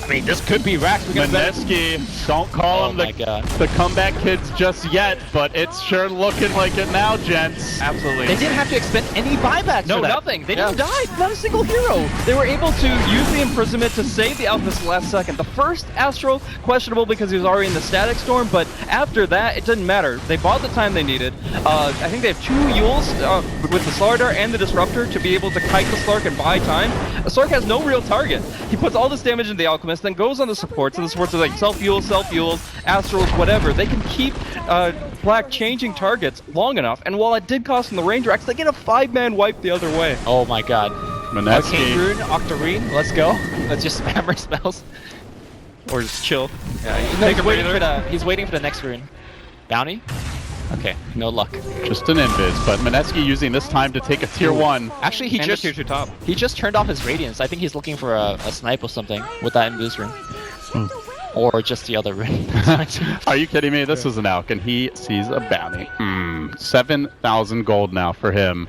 I mean, this could be Rax. Mineski, don't call him the comeback kids just yet, but it's sure looking like it now, gents. Absolutely. They didn't have to expend any buybacks. No, for that. nothing. They didn't die. Not a single hero. They were able to use the imprisonment to save the Alchemist the last second. The first Astral, questionable because he was already in the Static Storm, but after that, it didn't matter. They bought the time they needed. I think they have 2 Yules with the Slardar and the Disruptor to be able to kite the Slark and buy time. Slark has no real target. He puts all this damage into the Alchemist, then goes on the supports, and the supports are like self-Yules, Astrals, whatever. They can keep Black changing targets long enough, and while it did cost them the range racks, they get a 5-man wipe the other way. Oh my god. Mineski. Arcane Rune, Octarine, let's go. Let's just spam our spells. Or just chill. Yeah, no, he's waiting for the next rune. Bounty? Okay, no luck. Just an invis, but Mineski using this time to take a tier 1. Actually, he just tier 2 top. He just turned off his radiance. I think he's looking for a snipe or something with that invis rune. Or just the other rune. Are you kidding me? This is an Alk, and he sees a bounty. 7,000 gold now for him.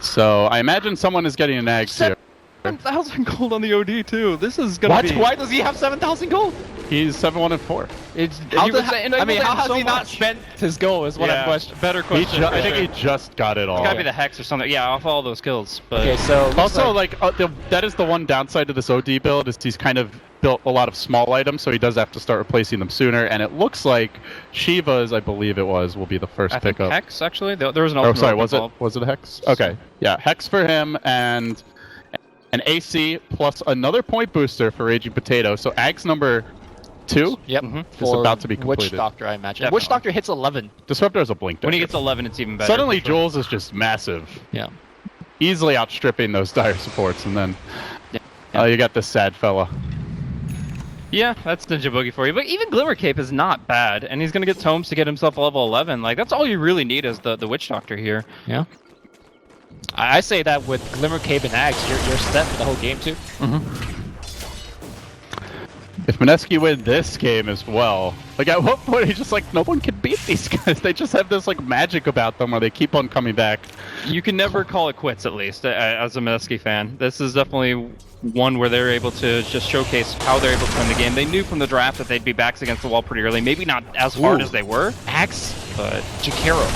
So I imagine someone is getting an Ags here. 7,000 gold on the OD too. This is gonna be. Why does he have 7,000 gold? He's 7-1-4. How has he not spent his goal? Is what I'm questioning. Better question. I think he just got it all. It's gotta be the Hex or something. Yeah, off all those kills. But okay, so also that is the one downside to this OD build is he's kind of built a lot of small items, so he does have to start replacing them sooner. And it looks like Shiva's, I believe it was, will be the first pickup. Hex actually. There was an. Oh, sorry. Was it a Hex? Okay. Yeah, Hex for him and an AC plus another point booster for Raging Potato. So Ags number 2 is about to be completed. Witch Doctor, I imagine. Definitely. Witch Doctor hits 11. Disruptor has a blink. When he gets 11, it's even better. Suddenly, Jules is just massive. Yeah. Easily outstripping those dire supports, and then you got this sad fella. Yeah, that's Ninja Boogie for you. But even Glimmer Cape is not bad, and he's gonna get tomes to get himself level 11. Like that's all you really need is the Witch Doctor here. Yeah. I say that with Glimmer Cape and Ags, you're set for the whole game too. If Mineski win this game as well, like at what point he's just like, no one can beat these guys. They just have this like magic about them where they keep on coming back. You can never call it quits, at least, as a Mineski fan. This is definitely one where they're able to just showcase how they're able to win the game. They knew from the draft that they'd be backs against the wall pretty early. Maybe not as hard as they were. Axe, but Jakiro.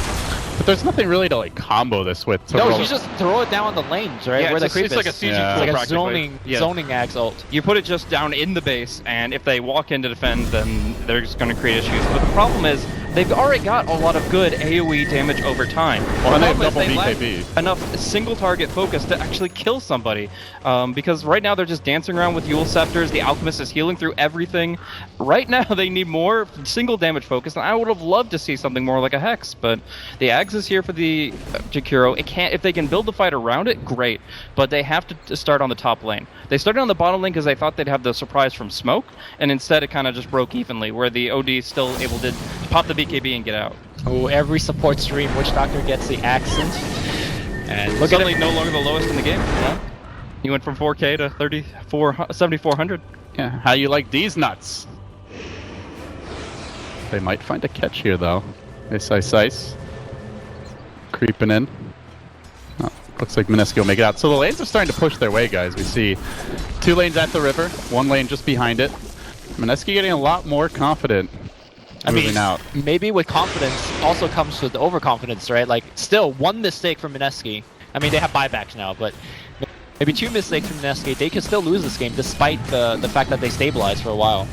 But there's nothing really to like combo this with. No, you just throw it down on the lanes, right? Yeah, where the creep it's like a CG It's like a practically. zoning Axe ult. You put it just down in the base, and if they walk in to defend, then they're just going to create issues. But the problem is, they've already got a lot of good AoE damage over time. Well, and they have they double lack BKB. enough single target focus to actually kill somebody. Because right now they're just dancing around with Yule Scepters, the Alchemist is healing through everything. Right now they need more single damage focus, and I would have loved to see something more like a Hex, but the Ags is here for the Jakiro. If they can build the fight around it, great, but they have to start on the top lane. They started on the bottom lane because they thought they'd have the surprise from smoke, and instead it kind of just broke evenly, where the OD is still able to pop the BKB and get out. Oh, every support stream, Witch Doctor gets the accent. And look Suddenly at it. no longer the lowest in the game. Yeah. He went from 4K to 7,400. Yeah, how you like these nuts? They might find a catch here though. Ice. Creeping in. Oh, looks like Mineski will make it out. So the lanes are starting to push their way, guys. We see 2 lanes at the river, 1 lane just behind it. Mineski getting a lot more confident moving out. Maybe with confidence also comes with overconfidence, right? Like, still, 1 mistake from Mineski. I mean, they have buybacks now, but maybe 2 mistakes from Mineski. They could still lose this game despite the fact that they stabilized for a while.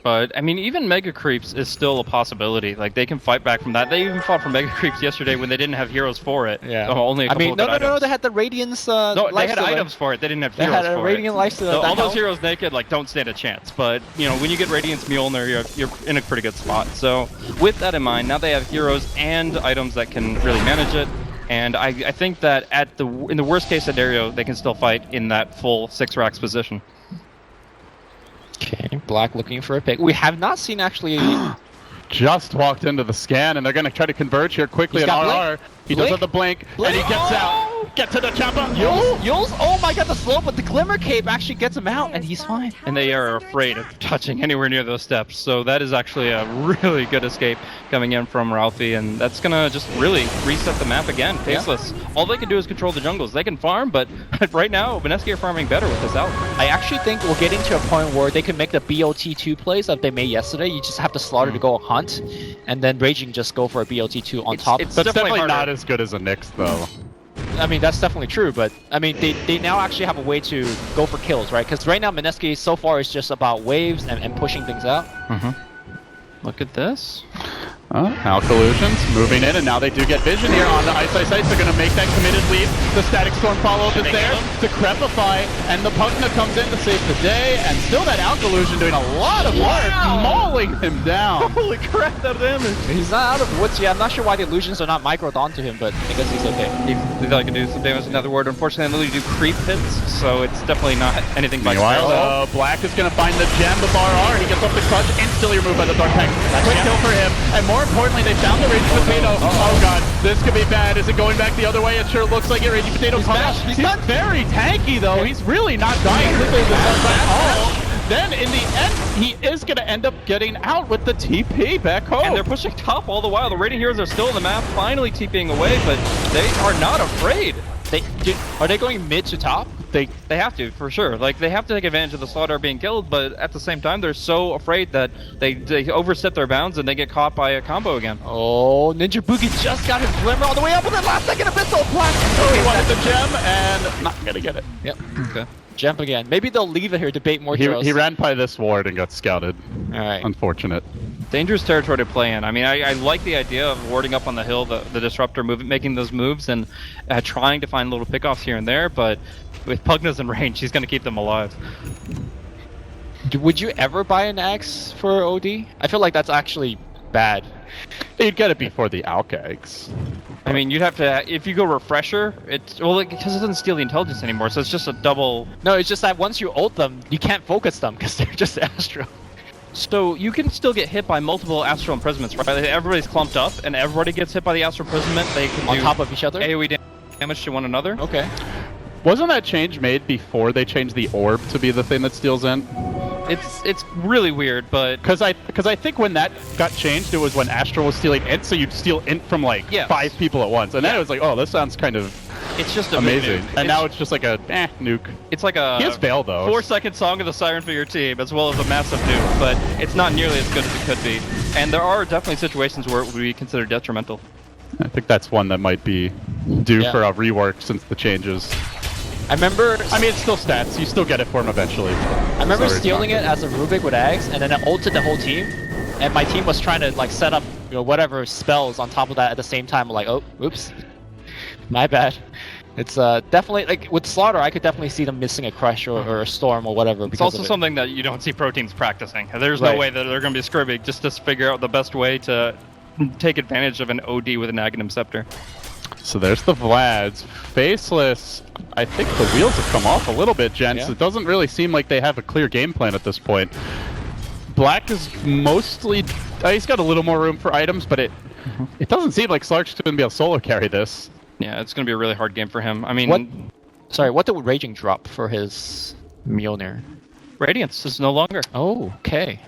But, I mean, even Mega Creeps is still a possibility. Like, they can fight back from that. They even fought for Mega Creeps yesterday when they didn't have heroes for it. Yeah. Only a couple of items. No, they had the Radiance No, they had items for it. They didn't have heroes for it. They had a Radiant Lifesteal. So all those heroes naked, like, don't stand a chance. But, you know, when you get Radiance Mjolnir, you're in a pretty good spot. So, with that in mind, now they have heroes and items that can really manage it. And I think that in the worst case scenario, they can still fight in that full 6 racks position. Okay, Black looking for a pick. We have not seen actually... Just walked into the scan, and they're going to try to converge here quickly on RR. He does have the blink, and he gets out. get to the Champa. Yules, oh my god, the slow, but the Glimmer Cape actually gets him out, and he's fine. And they are afraid of touching anywhere near those steps, so that is actually a really good escape coming in from Ralphie, and that's gonna just really reset the map again. Faceless. Yeah. All they can do is control the jungles. They can farm, but right now, Mineski are farming better with this out. I actually think we're getting to a point where they can make the BOT2 plays that they made yesterday. You just have to Slaughter to go hunt, and then Raging just go for a BOT2 on top. That's definitely not as good as a Nyx, though. I mean, that's definitely true, but I mean, they now actually have a way to go for kills, right? Because right now, Mineski so far is just about waves and pushing things out. Look at this. Alkalusions moving in, and now they do get vision here on the Ice. They're going to make that committed leap. The Static Storm follow-up is there to Crepify, and the Pugna comes in to save the day, and still that Alkalusion doing a lot of work, mauling him down. Holy crap, that damage. He's not out of the woods yet. I'm not sure why the illusions are not microed onto him, but I guess he's okay. He thought he could do some damage, another word. Unfortunately, they only do creep hits, so it's definitely not anything by Meanwhile, Black is going to find the gem, the bar R. He gets off the clutch, instantly removed by the Dark Tank. Quick kill for him, and more importantly, they found the Raging Potato. Oh god, this could be bad. Is it going back the other way? It sure looks like it. Raging Potato comes out. He's not very tanky though. He's really not dying quickly at all. Then in the end, he is going to end up getting out with the TP back home. And they're pushing top all the while. The Radiant Heroes are still in the map, finally TPing away, but they are not afraid. Are they going mid to top? They have to, for sure. Like, they have to take advantage of the Slaughter being killed, but at the same time, they're so afraid that they overstep their bounds and they get caught by a combo again. Oh, Ninja Boogie just got his Glimmer all the way up, and then last second Abyssal Black. Oh, he wanted the gem, and not gonna get it. Yep. Okay. Jump again. Maybe they'll leave it here to bait more heroes. He ran by this ward and got scouted. All right. Unfortunate. Dangerous territory to play in. I mean, I like the idea of warding up on the hill, the Disruptor making those moves, and trying to find little pickoffs here and there, but with Pugna's in range, he's going to keep them alive. Would you ever buy an axe for OD? I feel like that's actually bad. You'd get it before the Alka eggs. I mean, you'd have to, if you go Refresher, because it doesn't steal the intelligence anymore, so it's just a double... No, it's just that once you ult them, you can't focus them, because they're just Astro. So you can still get hit by multiple Astral Imprisonments, right? Everybody's clumped up, and everybody gets hit by the Astral Imprisonment. They can on top of each other? AoE damage to one another. Okay. Wasn't that change made before they changed the orb to be the thing that steals in? It's really weird, but because I think when that got changed, it was when Astral was stealing int, so you'd steal int from like 5 people at once, and then it was like, oh, this sounds kind of just amazing. And now it's just like a nuke. It's like a he has Veil though. 4-second Song of the Siren for your team, as well as a massive nuke, but it's not nearly as good as it could be. And there are definitely situations where it would be considered detrimental. I think that's one that might be due for a rework since the changes. I remember... I mean, it's still stats. You still get it for him eventually. I remember stealing it as a Rubik with Ags, and then I ulted the whole team. And my team was trying to like set up whatever spells on top of that at the same time. I'm like, oh, oops. My bad. It's definitely, like, with Slaughter, I could definitely see them missing a Crush or a Storm or whatever. It's also something that you don't see pro teams practicing. There's no way that they're going to be scribbing just to figure out the best way to take advantage of an OD with an Aghanim Scepter. So there's the Vlads. Faceless, I think the wheels have come off a little bit, gents. Yeah. It doesn't really seem like they have a clear game plan at this point. Black is mostly... he's got a little more room for items, but it doesn't seem like Slark's going to be able to solo carry this. Yeah, it's going to be a really hard game for him. I mean... what did Raging drop for his Mjolnir? Radiance is no longer. Oh, okay.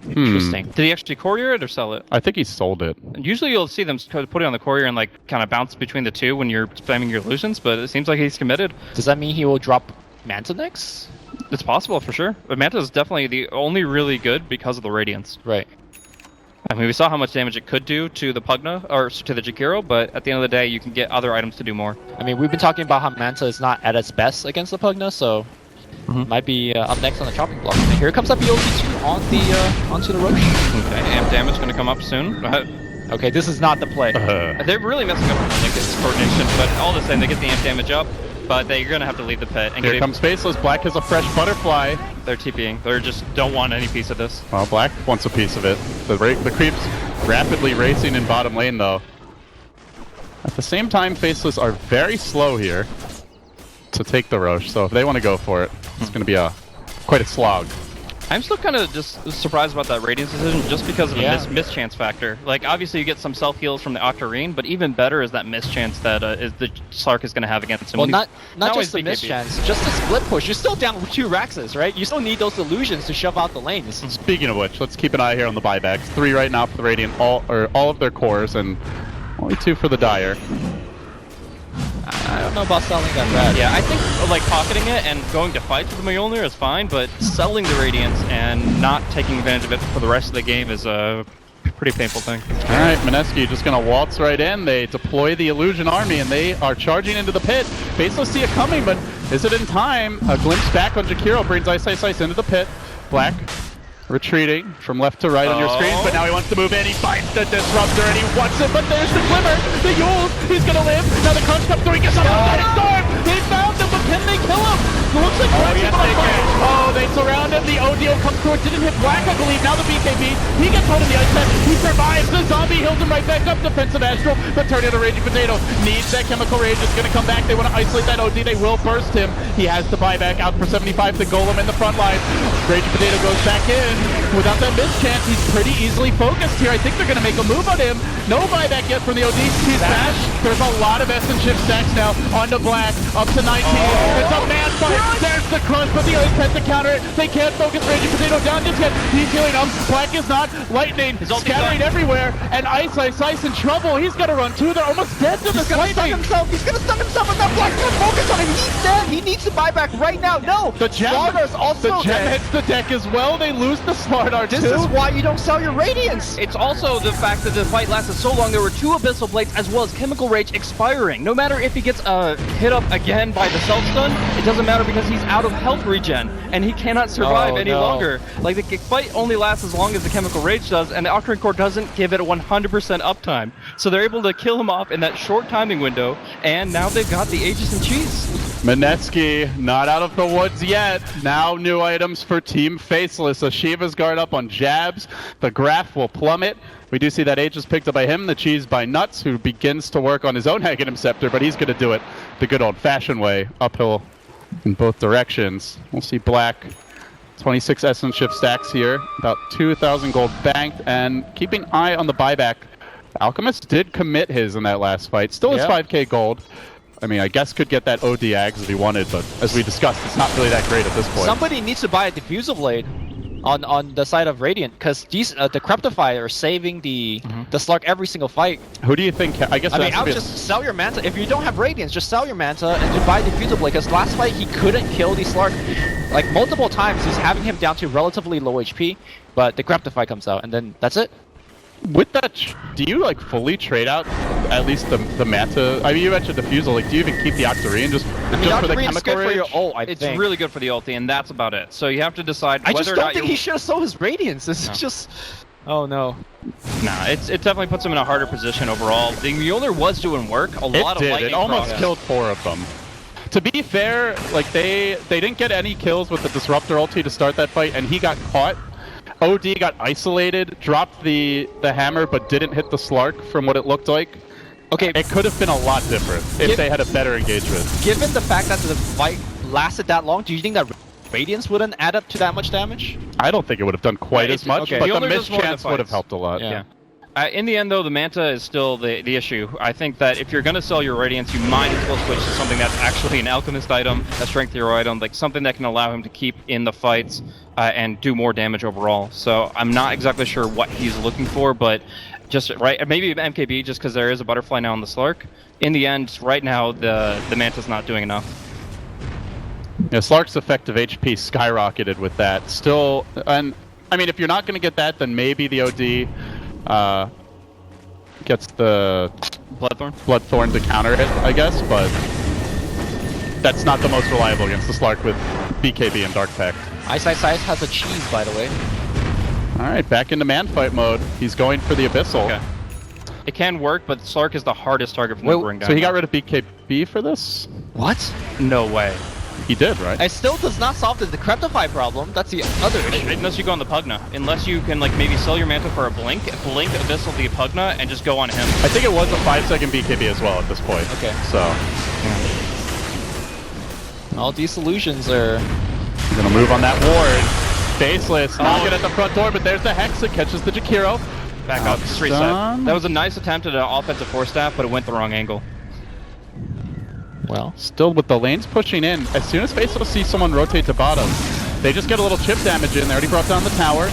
Interesting. Did he actually courier it or sell it? I think he sold it. Usually you'll see them put it on the courier and like kind of bounce between the two when you're spamming your illusions, but it seems like he's committed. Does that mean he will drop Manta next? It's possible for sure. But Manta is definitely the only really good because of the Radiance. Right. I mean, we saw how much damage it could do to the Pugna, or to the Jakiro, but at the end of the day, you can get other items to do more. I mean, we've been talking about how Manta is not at its best against the Pugna, so... might be up next on the chopping block. And here comes up BOT2 on onto the Roche. Okay, amp damage going to come up soon. Okay, this is not the play. They're really messing up this coordination, but all the same, they get the amp damage up, but they're going to have to leave the pit. And here comes Faceless. Black has a fresh butterfly. They're TPing. They just don't want any piece of this. Well, Black wants a piece of it. The creeps rapidly racing in bottom lane, though. At the same time, Faceless are very slow here to take the Roche, so if they want to go for it, it's going to be quite a slog. I'm still kind of just surprised about that Radiance decision just because of the mischance factor. Like, obviously you get some self-heals from the Octarine, but even better is that mischance that the Slark is going to have against him. Well, not just the mischance, just the split push. You're still down with 2 Raxes, right? You still need those illusions to shove out the lanes. Speaking of which, let's keep an eye here on the buybacks. 3 right now for the Radiant, all of their cores, and only 2 for the Dire. I don't know about selling that bad. Yeah, I think like pocketing it and going to fight with the Mjolnir is fine, but selling the Radiance and not taking advantage of it for the rest of the game is a pretty painful thing. Alright, Mineski just gonna waltz right in. They deploy the Illusion Army and they are charging into the pit. Faceless see it coming, but is it in time? A glimpse back on Jakiro brings Ice into the pit. Black retreating from left to right on your screen, but now he wants to move in. He finds the Disruptor and he wants it, but there's the Glimmer, the Yule, he's gonna live. Now the Crunch comes through, he gets on the storm. They found him, but can they kill him? It looks like yes, they can. Oh, they surround him. The ODO comes through. It didn't hit Black, I believe. Now the BKB, he gets hold of the Ice Pet. He survives. The zombie heals him right back up. Defensive Astral, but Tornado Raging Potato needs that Chemical Rage. It's gonna come back. They want to isolate that OD. They will burst him. He has the buyback out for 75. The Golem in the front line. Raging Potato goes back in. Without that mischance, he's pretty easily focused here. I think they're gonna make a move on him. No buyback yet from the OD. He's back. There's a lot of Essence Shift stacks now. Onto Black. Up to 19. It's a man fight. There's the Crunch, but the Ice Pet to counter it. They can't focus Raging Potato down just yet. He's healing up. Black is not. Lightning scattering everywhere. And Ice in trouble. He's got to run too. They're almost dead to this lightning. He's gonna stun himself, and that Black's gonna focus on him. He's dead. He needs to buy back right now. No. The gem hits the deck as well. They lose the Slardar too. This is why you don't sell your Radiance. It's also the fact that the fight lasted so long. There were 2 Abyssal Blades as well as Chemical Rage expiring. No matter if he gets hit up again by the self-stun, it doesn't matter because he's out of health regen and he cannot survive any longer. Like, the fight only lasts as long as the Chemical Rage does, and the Octarine Core doesn't give it a 100% uptime. So they're able to kill him off in that short timing window, and now they've got the Aegis and Cheese. Mineski not out of the woods yet. Now new items for Team Faceless. A Shiva's guard up on jabs. The graph will plummet. We do see that Aegis picked up by him, the Cheese by Nuts, who begins to work on his own Haghanim Scepter, but he's going to do it the good old-fashioned way, uphill in both directions. We'll see Black, 26 Essence Shift stacks here, about 2,000 gold banked, and keeping eye on the buyback. Alchemist did commit his in that last fight. Still has 5k gold. I mean, I guess could get that OD Ags if he wanted, but as we discussed, it's not really that great at this point. Somebody needs to buy a Diffusal Blade on the side of Radiant, because these the Cryptifier are saving the Slark every single fight. Who do you think? I guess I would just sell your Manta. If you don't have Radiance, just sell your Manta and just buy a Diffusal Blade, because last fight he couldn't kill the Slark. Like, multiple times he's having him down to relatively low HP, but the Cryptify comes out, and then that's it. With that, do you like fully trade out at least the Manta? I mean, you mentioned Diffusal. Like, do you even keep the Octarine just for the Chemical Rage? For your ult, it's really good for the ulti, and that's about it. So you have to decide whether or not. I just don't think he should have sold his Radiance. It's just... Oh no. Nah, it definitely puts him in a harder position overall. The Mjolnir was doing work. A lot of lightning. It almost killed 4 of them. To be fair, like they didn't get any kills with the Disruptor ulti to start that fight, and he got caught. OD got isolated, dropped the hammer, but didn't hit the Slark from what it looked like. Okay, it could have been a lot different if they had a better engagement. Given the fact that the fight lasted that long, do you think that Radiance wouldn't add up to that much damage? I don't think it would have done quite as much, but the mischance would have helped a lot. Yeah. In the end, though, the Manta is still the issue. I think that if you're going to sell your Radiance, you might as well switch to something that's actually an Alchemist item, a Strength Hero item, like something that can allow him to keep in the fights and do more damage overall. So I'm not exactly sure what he's looking for, but just maybe MKB just because there is a Butterfly now on the Slark. In the end, right now, the Manta's not doing enough. Yeah, Slark's effective HP skyrocketed with that. Still, and I mean, if you're not going to get that, then maybe the OD gets the Bloodthorn to counter it, I guess, but that's not the most reliable against the Slark with BKB and Dark Pact. Ice has a Cheese, by the way. Alright, back into man fight mode. He's going for the Abyssal. Okay. It can work, but Slark is the hardest target for them to bring down. So he got rid of BKB for this? What? No way. He did, right? It still does not solve the Cryptify problem. That's the other issue. Unless you go on the Pugna. Unless you can like maybe sell your Manta for a Blink Abyssal the Pugna, and just go on him. I think it was a 5-second BKB as well at this point. Okay. So. All these illusions are... He's gonna move on that ward. Faceless, knocking at the front door, but there's the Hex that catches the Jakiro. Back up, just reset. That was a nice attempt at an offensive force staff, but it went the wrong angle. Well, Still with the lanes pushing in, as soon as Faceless sees someone rotate to bottom, they just get a little chip damage in. They already brought down the tower.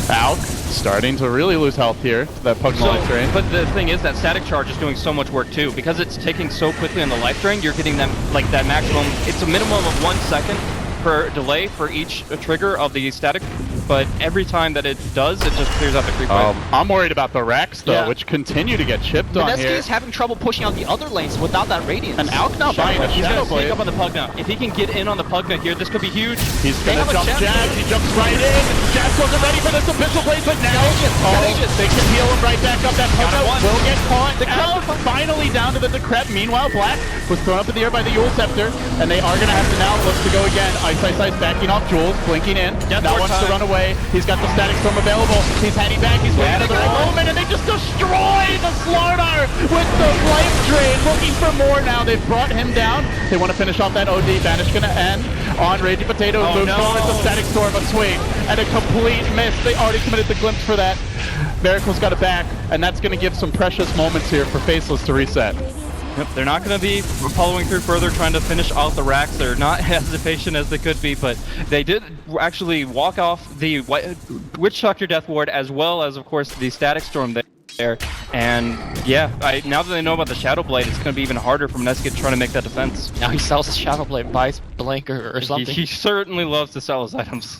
Falk starting to really lose health here, that Pugna life drain. But the thing is that static charge is doing so much work too. Because it's taking so quickly on the life drain, you're getting them like that maximum. It's a minimum of 1 second per delay for each trigger of the static. But every time that it does, it just clears out the creep wave. I'm worried about the Rex though, which continue to get chipped on Mineski here. is having trouble pushing out the other lanes without that radiance. And Alk now buying a He's Shadow gonna sneak Blade. up on the Pugna. If he can get in on the Pugna here, this could be huge. He's gonna jump Jazz, he jumps right in. Jazz wasn't ready for this Abyssal Blade, but now they can heal him right back up. That Pugna will get caught. Alk finally down to the Decrep. Meanwhile, Black was thrown up in the air by the Yule Scepter, and they are gonna have to now look to go again. Ice backing off Jules, blinking in. Now wants to run away. He's got the Static Storm available. He's heading back. He's waiting for the right moment, and they just destroy the Slardar with the life drain. Looking for more now. They've brought him down. They want to finish off that OD. Banish gonna end on Raging Potato. Moves forward to Static Storm, a swing, and a complete miss. They already committed the glimpse for that. Miracle's got it back, and that's going to give some precious moments here for Faceless to reset. Yep, they're not going to be following through further, trying to finish out the racks. They're not as efficient as they could be, but they did actually walk off the Witch Doctor Death Ward, as well as, of course, the Static Storm there. And yeah, now that they know about the Shadow Blade, it's going to be even harder for Mineski to try to make that defense. Now he sells the Shadow Blade, buys Blink or something. He certainly loves to sell his items.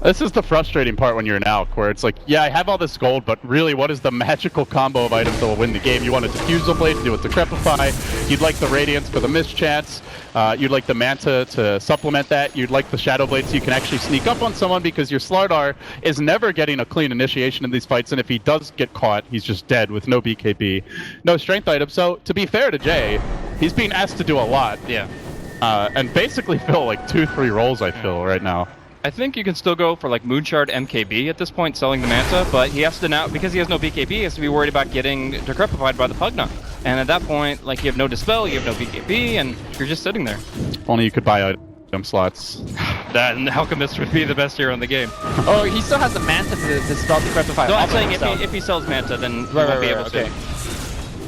This is the frustrating part when you're an Alk, where it's like, yeah, I have all this gold, but really, what is the magical combo of items that will win the game? You want a Diffusal Blade to do with the Decrepify, you'd like the Radiance for the mischance, you'd like the Manta to supplement that, you'd like the Shadow Blade so you can actually sneak up on someone, because your Slardar is never getting a clean initiation in these fights, and if he does get caught, he's just dead with no BKB, no strength item. So, to be fair to Jay, he's being asked to do a lot. Yeah. And basically fill like 2-3 roles, I feel, right now. I think you can still go for like Moonshard MKB at this point, selling the Manta, but he has to now, because he has no BKB, he has to be worried about getting Decrepified by the Pugna. And at that point, like, you have no Dispel, you have no BKB, and you're just sitting there. If only you could buy item slots. That and Alchemist would be the best hero in the game. Oh, he still has the Manta to spell Decrepify. No, I'm saying if he sells Manta, then he won't be able to.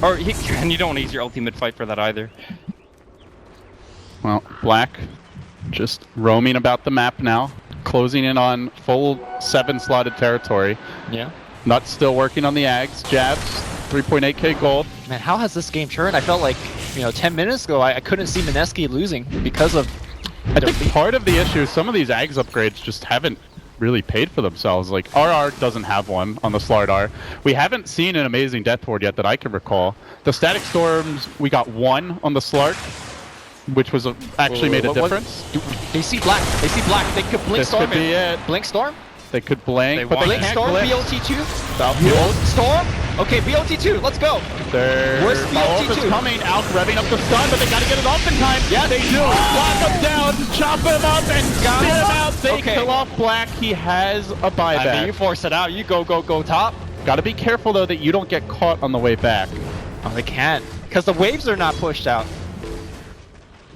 Or and you don't want to use your ultimate fight for that either. Well, Black just roaming about the map now, closing in on full 7 slotted territory. Yeah. Nut still working on the Ags. Jabs, 3.8k gold. Man, how has this game turned? I felt like, 10 minutes ago, I couldn't see Mineski losing because of... I think part of the issue is some of these Ags upgrades just haven't really paid for themselves. Like, RR doesn't have one on the Slardar. We haven't seen an amazing Death Ward yet that I can recall. The Static Storms, we got one on the Slark, which was actually made a difference. They see black. They see black. They could blink This storm. could be it. Blink storm. They could blink, but they Blink can't storm. blitz. BOT2. Storm. Okay, BOT2. Let's go. Where's BOT2? is coming. Alk revving up the stun, but they got to get it off in time. Yeah, they do. Lock him down, chop him up, and spit him out. They kill off Black. He has a buyback. I mean, you force it out. You go top. Got to be careful though that you don't get caught on the way back. Oh, they can't, because the waves are not pushed out.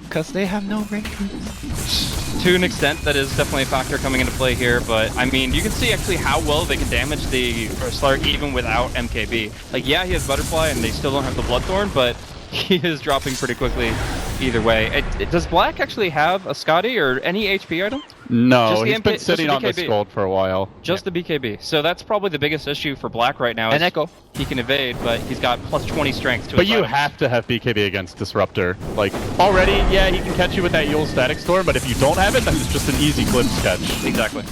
Because they have no radiance. To an extent, that is definitely a factor coming into play here, but I mean, you can see actually how well they can damage the Slark even without MKB. Like, yeah, he has Butterfly and they still don't have the Bloodthorn, but he is dropping pretty quickly either way. Does Black actually have a Scotty or any HP item? No, he's been sitting on this gold for a while. Just the BKB. So that's probably the biggest issue for Black right now. And Echo. He can evade, but he's got plus 20 strength to his But you items. have to have BKB against Disruptor. Like, already, yeah, he can catch you with that Yule Static Storm, but if you don't have it, then it's just an easy glimpse catch. Exactly.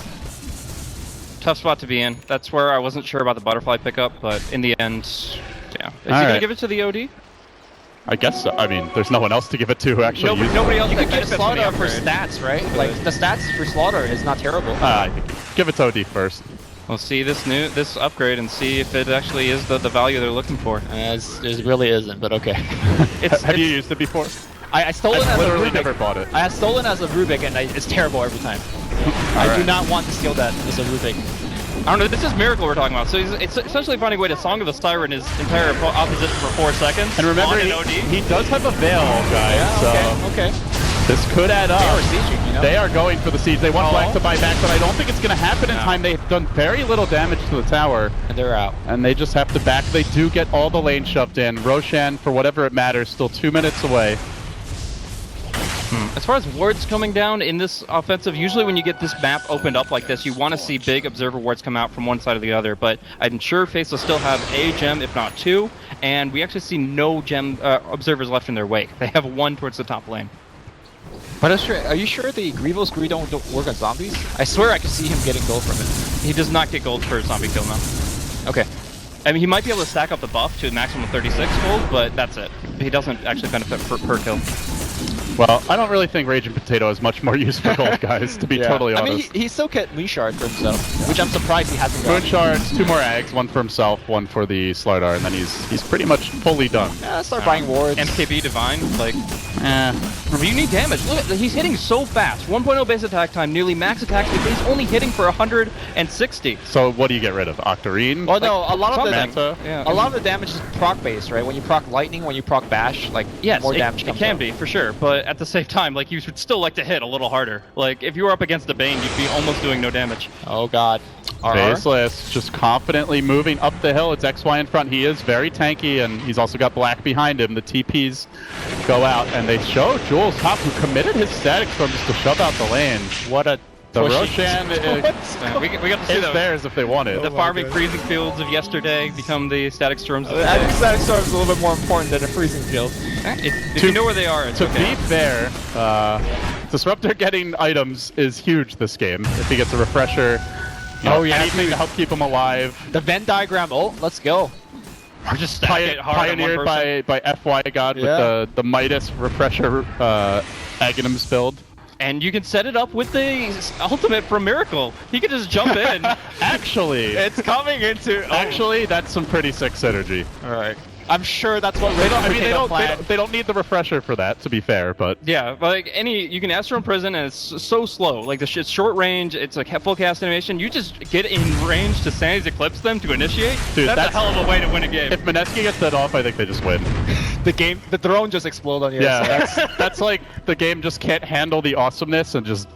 Tough spot to be in. That's where I wasn't sure about the Butterfly pickup, but in the end, yeah. Is he going to give it to the OD? I guess so. I mean, there's no one else to give it to who actually uses it. Nobody else You that can give benefits from the Slaughter for upgrade. stats, right? Like, the stats for Slaughter is not terrible. Give it to OD first. We'll see this upgrade and see if it actually is the value they're looking for. It really isn't, but okay. Have you used it before? I stole it as a literally Rubik. never bought it. I have stolen as a Rubik, and it's terrible every time. I do not want to steal that as a Rubik. I don't know, this is Miracle we're talking about. So it's essentially finding a way to Song of the Siren his entire opposition for 4 seconds. And remember, on an OD. he does have a veil, guys. Yeah, okay. This could add up. They are sieging, you know? They are going for the siege. They want Black to buy back, but I don't think it's going to happen in time. They've done very little damage to the tower. And they're out. And they just have to back. They do get all the lane shoved in. Roshan, for whatever it matters, still 2 minutes away. As far as wards coming down in this offensive, usually when you get this map opened up like this, you want to see big observer wards come out from one side or the other, but I'm sure FaZe will still have a gem, if not two, and we actually see no gem observers left in their wake. They have one towards the top lane. But are you sure the Grievous Greed don't work on zombies? I swear I can see him getting gold from it. He does not get gold for a zombie kill now. Okay. I mean, he might be able to stack up the buff to a maximum of 36 gold, but that's it. He doesn't actually benefit per kill. Well, I don't really think Raging Potato has much more use for gold, guys, to be totally honest. I mean, he still get Moonshard for himself, which I'm surprised he hasn't got. Moonshards, 2 more Ags, 1 for himself, 1 for the Slardar, and then he's pretty much fully done. Yeah, start buying wards. MKB Divine, like... You need damage. Look, he's hitting so fast. 1.0 base attack time, nearly max attack speed, but he's only hitting for 160. So what do you get rid of? Octarine? Well, no, a lot of the damage is proc based, right? When you proc lightning, when you proc bash, like more damage comes it can out. be for sure, but at the same time, like you would still like to hit a little harder. Like if you were up against the Bane, you'd be almost doing no damage. Oh god. Faceless, just confidently moving up the hill. It's XY in front. He is very tanky, and he's also got Black behind him. The TPs go out, and they show Jules top, who committed his static storm just to shove out the lane. What a The Roshan we got to see is theirs if they want it. The farming freezing fields of yesterday become the static storms of I today. think static storm is a little bit more important than a freezing field. If you know where they are, it's To okay. be fair, Disruptor getting items is huge this game. If he gets a refresher, anything to help keep him alive. The Venn diagram ult, let's go. Or just stack it hard Pioneered on one person. by FY God with the Midas refresher Aghanims build. And you can set it up with the ultimate from Miracle. He can just jump in. Actually, It's coming into... actually, that's some pretty sick synergy. Alright. I'm sure that's what They don't need the refresher for that, to be fair, but Yeah, like you can Astro Imprison and it's so slow. Like it's short range, it's like full cast animation. You just get in range to Sanity's Eclipse them to initiate. Dude, that's a hell of a way to win a game. if Mineski gets that off, I think they just win. the throne just exploded on you. Yeah, that's like the game just can't handle the awesomeness and just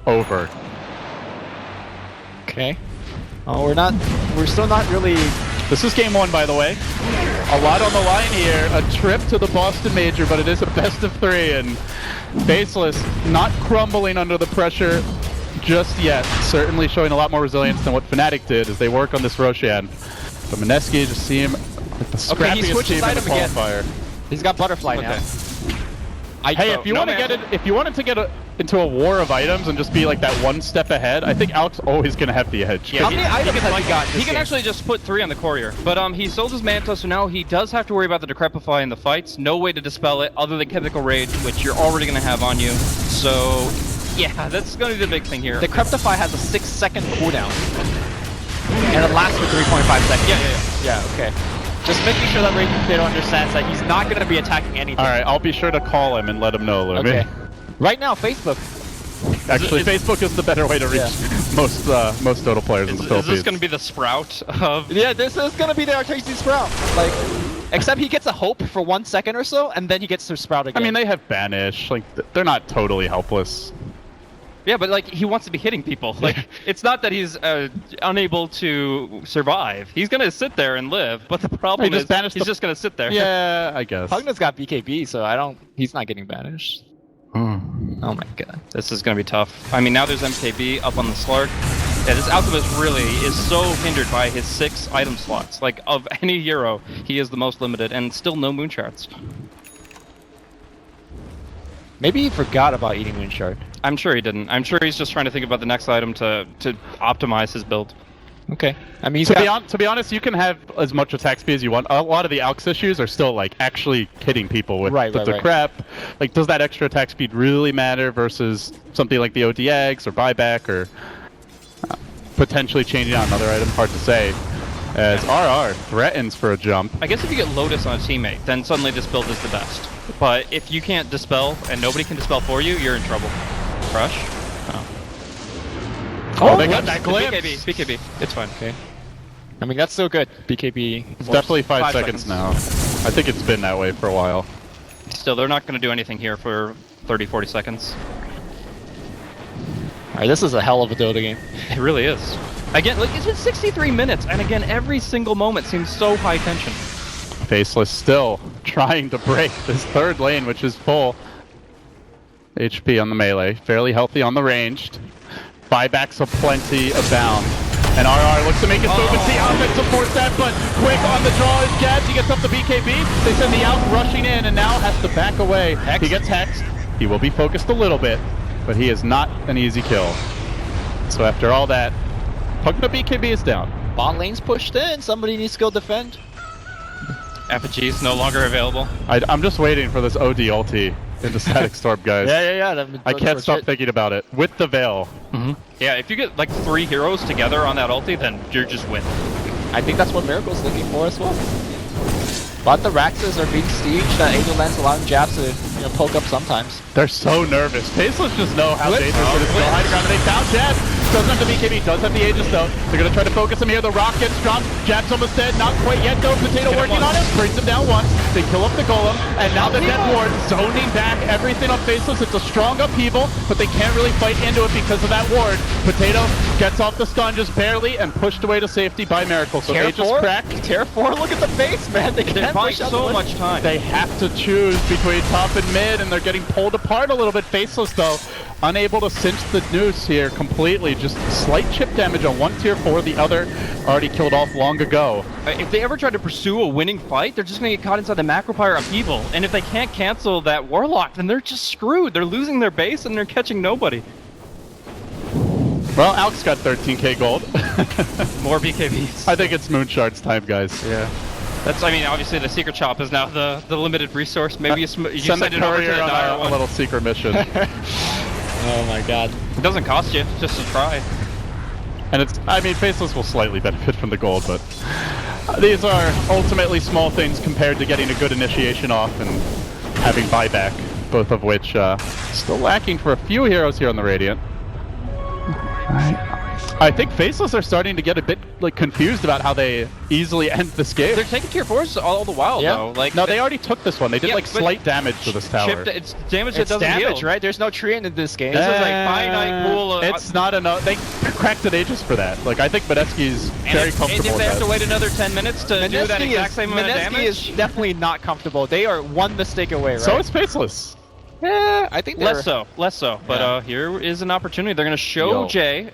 over. Okay. Oh, we're still not really... This is game 1, by the way. A lot on the line here. A trip to the Boston Major, but it is a best of 3, and Faceless not crumbling under the pressure just yet. Certainly showing a lot more resilience than what Fnatic did as they work on this Roshan. But Mineski just see him like the scrappiest team in the Qualifier. He's got Butterfly now. Hey, if you wanted to get into a war of items and just be like that one step ahead, I think Alc's always gonna have the edge. Yeah, how many items has he got? He can actually just put 3 on the courier, but he sold his Manta, so now he does have to worry about the Decrepify in the fights. No way to dispel it other than Chemical Rage, which you're already gonna have on you. So yeah, that's gonna be the big thing here. The Decrepify has a 6-second cooldown, and it lasts for 3.5 seconds. Yeah. Okay. Just making sure that Raging Potato understands that he's not going to be attacking anything. Alright, I'll be sure to call him and let him know, Lumi. Okay. Right now, Facebook. Actually, Facebook is the better way to reach most Dota players in the Philippines. Is this going to be the Sprout of... Yeah, this is going to be the Arteezy Sprout. Like, except he gets a Hope for 1 second or so, and then he gets to Sprout again. I mean, they have Banish. Like, they're not totally helpless. Yeah, but like he wants to be hitting people. Like it's not that he's unable to survive. He's gonna sit there and live. But the problem is he's just gonna sit there. Yeah, I guess. Pugna's got BKB, so he's not getting banished. Oh my god, this is gonna be tough. I mean, now there's MKB up on the Slark. Yeah, this Alchemist really is so hindered by his 6 item slots. Like of any hero, he is the most limited, and still no Moonshards. Maybe he forgot about eating Moonshard. I'm sure he didn't. I'm sure he's just trying to think about the next item to optimize his build. Okay. I mean, to be honest, you can have as much attack speed as you want. A lot of the Alx issues are still like actually hitting people with the crap. Like, does that extra attack speed really matter versus something like the ODX or buyback or potentially changing out another item? Hard to say. As RR threatens for a jump. I guess if you get Lotus on a teammate, then suddenly this build is the best. But if you can't dispel and nobody can dispel for you, you're in trouble. Crush? Oh, they got that glimpse! BKB. It's fine. Okay. I mean, that's so good. BKB. It's definitely 5 seconds now. I think it's been that way for a while. Still, they're not going to do anything here for 30, 40 seconds. Alright, this is a hell of a Dota game. It really is. Again, like, it's been 63 minutes, and again, every single moment seems so high tension. Faceless still trying to break this third lane, which is full. HP on the melee, fairly healthy on the ranged. Buybacks aplenty abound. And RR looks to make his move and see offensive force that, but quick on the draw is Jabs. He gets up the BKB. They send the out rushing in and now has to back away. He gets hexed. He will be focused a little bit, but he is not an easy kill. So after all that, Pugna BKB is down. Bot lane's pushed in. Somebody needs to go defend. Apogee is no longer available. I'm just waiting for this OD ulti into Static Storm, guys. Yeah. I can't stop thinking about it. With the Veil. Yeah, if you get like 3 heroes together on that ulti, then you're just winning. I think that's what Miracle's looking for as well. But the Raxes are being sieged. That Angel Lance allowing Jabs to poke up sometimes. They're so nervous. Faceless just know how dangerous it is to go hide around. And they found Jabs. Doesn't have the BKB, does have the Aegis though. They're going to try to focus him here. The rock gets dropped. Jabs almost dead. Not quite yet though. Potato working on him. Brings him down once. They kill up the Golem. And now the Death Ward zoning back everything on Faceless. It's a strong upheaval, but they can't really fight into it because of that ward. Potato gets off the stun just barely and pushed away to safety by Miracle. So Aegis cracked. Tier 4, look at the face, man. They can't buy push out so much time. They have to choose between top and mid, and they're getting pulled apart a little bit. Faceless though, unable to cinch the noose here completely. Just slight chip damage on one tier 4, the other already killed off long ago. If they ever try to pursue a winning fight, they're just going to get caught inside the Macropyre upheaval. And if they can't cancel that Warlock, then they're just screwed. They're losing their base and they're catching nobody. Well, Alex got 13k gold. More BKBs. I think it's Moonshard's time, guys. Yeah. That's, I mean, obviously the secret shop is now the limited resource. Maybe you send it over to the dire one. A little secret mission. Oh my god. It doesn't cost you, just to try. And it's, I mean, Faceless will slightly benefit from the gold, but these are ultimately small things compared to getting a good initiation off and having buyback, both of which still lacking for a few heroes here on the Radiant. I think Faceless are starting to get a bit confused about how they easily end this game. They're taking tier 4s all the while, though. Like, no, they already took this one. They did slight damage to this tower. It's damage that doesn't heal. Right? There's no treant in this game. This is like finite pool of... It's not enough. They cracked an Aegis for that. Like, I think Mineski.G's very comfortable with that. And if they have to wait another 10 minutes to do that exact same amount of damage... Mineski is definitely not comfortable. They are one mistake away, right? So is Faceless. Yeah, I think less so. But here is an opportunity. They're going to show Jay.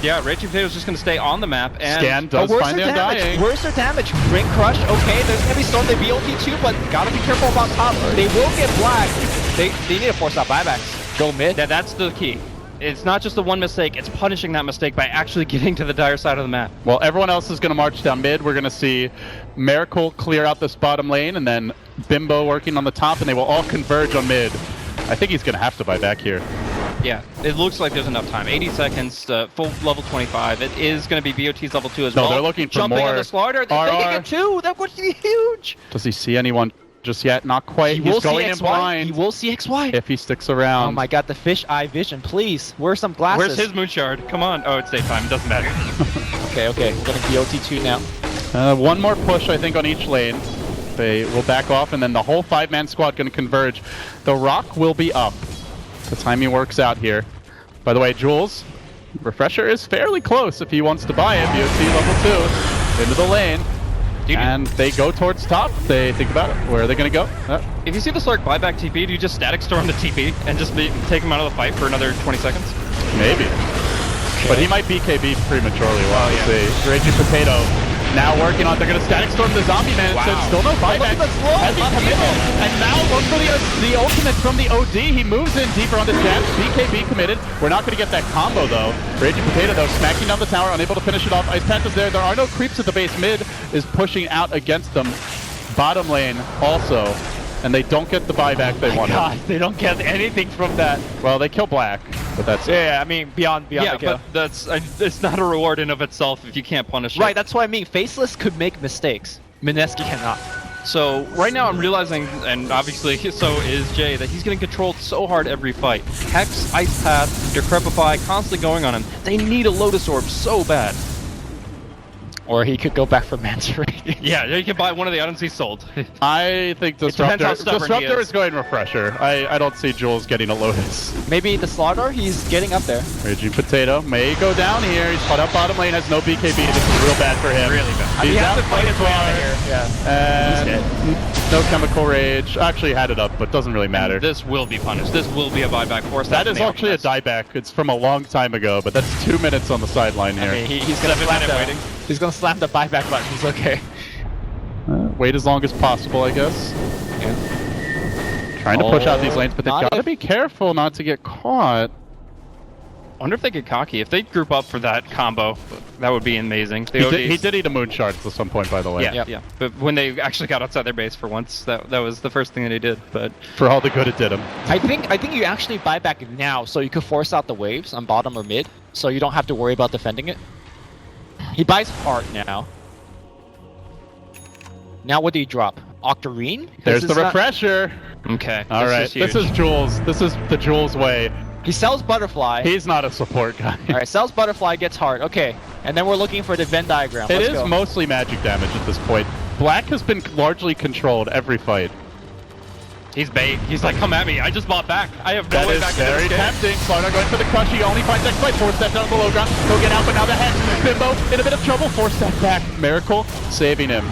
Yeah, Raging Potato's just going to stay on the map. And Scan does find the Undying. Where's their damage? Ring Crush, okay. There's going to be Storm. They BOT too, but gotta be careful about top. They will get black. They need to force out buybacks. Go mid. Yeah, that's the key. It's not just the one mistake, it's punishing that mistake by actually getting to the dire side of the map. Well, everyone else is going to march down mid. We're going to see Miracle clear out this bottom lane, and then Bimbo working on the top, and they will all converge on mid. I think he's going to have to buy back here. Yeah, it looks like there's enough time. 80 seconds to full level 25. It is going to be BOT's level 2 as well. No, they're looking for Jumping more. On the slaughter. They get 2. That would be huge. Does he see anyone just yet? Not quite. He's going in blind. He will see XY. If he sticks around. Oh my god, the fish eye vision, please. Where's some glasses? Where's his Moonshard? Come on. Oh, it's daytime. It doesn't matter. Okay. We're going to BOT 2 now. One more push, I think, on each lane. They will back off, and then the whole 5-man squad going to converge. The rock will be up. The timing works out here. By the way, Jules, Refresher is fairly close if he wants to buy it. BOT level 2 into the lane. And they go towards top. They think about it. Where are they going to go? If you see the Slark buyback TP, do you just static storm the TP and just take him out of the fight for another 20 seconds? Maybe. Okay. But he might BKB prematurely. Well, see. Raging Potato now working on. They're going to static storm the zombie man. Wow. Still no buyback. Heavy commitment. And now look for the ultimate from the OD. He moves in deeper on the jab. BKB committed. We're not going to get that combo though. Raging Potato though smacking down the tower, unable to finish it off. Ice Panther's there. There are no creeps at the base. Mid is pushing out against them. Bottom lane also. And they don't get the buyback they wanted. God, they don't get anything from that. Well, they kill black, but that's I mean beyond the kill. But it's not a reward in of itself if you can't punish it. Right, that's what I mean. Faceless could make mistakes. Mineski cannot. So right now I'm realizing, and obviously so is Jay, that he's getting controlled so hard every fight. Hex, Ice Path, Decrepify, constantly going on him. They need a Lotus Orb so bad. Or he could go back for Manta Ray. Yeah, you can buy one of the items he sold. I think depends how stubborn he Disruptor is. is going Refresher. I don't see Jules getting a Lotus. Maybe the Slardar, he's getting up there. Raging Potato may go down here. He's caught up bottom lane, has no BKB. This is real bad for him. Really bad. He's He has out to fight his way out of far. here. Yeah. And no Chemical Rage. Actually had it up, but doesn't really matter. This will be punished. This will be a buyback force. That is actually a dieback. It's from a long time ago, but that's 2 minutes on the sideline here. I mean, he's gonna 7 slam minute the, waiting. He's gonna slam the buyback button. He's okay. Wait as long as possible, I guess. Yeah. Trying to push out these lanes, but they've Not got to if- be careful not to get caught. I wonder if they get cocky. If they group up for that combo, that would be amazing. He did eat a moon shard at some point, by the way. Yeah, Yep. yeah. But when they actually got outside their base for once, that was the first thing that he did. But For all the good it did him. I think you actually buy back now, so you could force out the waves on bottom or mid, so you don't have to worry about defending it. He buys heart now. Now what do you drop? Octarine? 'Cause There's the it's not- refresher. okay, All right, this is Jules. This is the Jules way. He sells butterfly. He's not a support guy. All right, sells butterfly, gets heart. Okay, and then we're looking for the Venn diagram. It Let's is go. mostly magic damage at this point. Black has been largely controlled every fight. He's bait. He's like, come at me. I just bought back. I have no That way is back into very this game. tempting. Slardar going for the crush. He only finds X by 4 step down below ground. He'll get out, but now the Hex. Bimbo in a bit of trouble. 4 step back. Miracle saving him.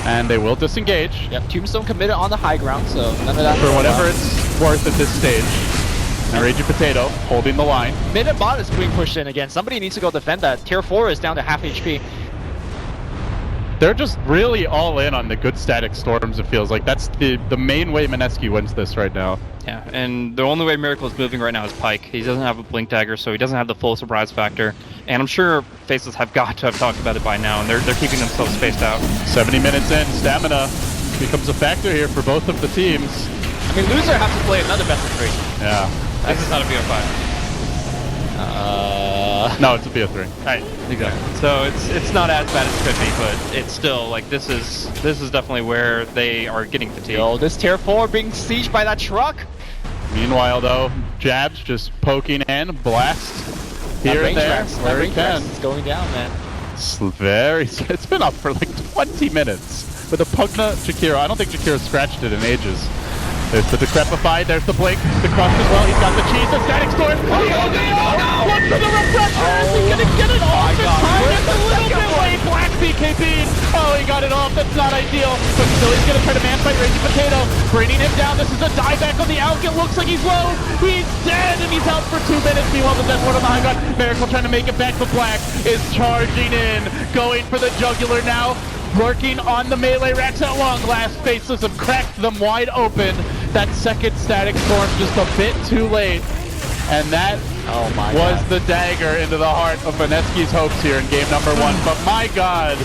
And they will disengage Yep, Tombstone committed on the high ground, so none of that. for whatever it's worth at this stage. And Raging Potato holding the line. Mid and bot is being pushed in again. Somebody needs to go defend that. Tier 4 is down to half HP. They're just really all in on the good static storms, it feels like. That's the main way Mineski wins this right now. Yeah, and the only way Miracle is moving right now is Pike. He doesn't have a Blink Dagger, so he doesn't have the full surprise factor. And I'm sure Faceless have got to have talked about it by now, and they're keeping themselves spaced out. 70 minutes in, stamina becomes a factor here for both of the teams. I mean, loser has to play another best of 3. Yeah. This is not a BO5. No, it's a BO3. Right, exactly. So it's not as bad as it could be, but it's still like this is definitely where they are getting fatigued. Yo, this tier 4 being sieged by that truck. Meanwhile, though, Jabs just poking in, blast here and there, where he can. It's going down, man. It's been up for like 20 minutes with a Pugna Jakiro. I don't think Jakiro scratched it in ages. There's the Decrepify, there's the Blink, the Crush as well. He's got the cheese, the Static Storm. Oh, no! Look for the refresher! Is he gonna get it off in time? It's a little bit late. Black BKB. Oh, he got it off. That's not ideal. But still, he's gonna try to man fight Raging Potato, bringing him down. This is a dieback on the Alk. It looks like he's low. He's dead, and he's out for 2 minutes. Meanwhile, the Death Lord on the high ground. Miracle trying to make it back, but Black is charging in, going for the jugular now. Working on the melee racks at long last. Faceless have cracked them wide open. That second static storm just a bit too late. And that was the dagger into the heart of Mineski's hopes here in game number 1. But my god,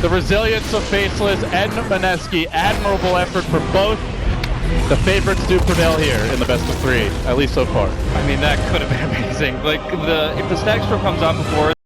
the resilience of Faceless and Mineski, admirable effort for both. The favorites do prevail here in the best of 3, at least so far. I mean, that could have been amazing. Like if the static storm comes out before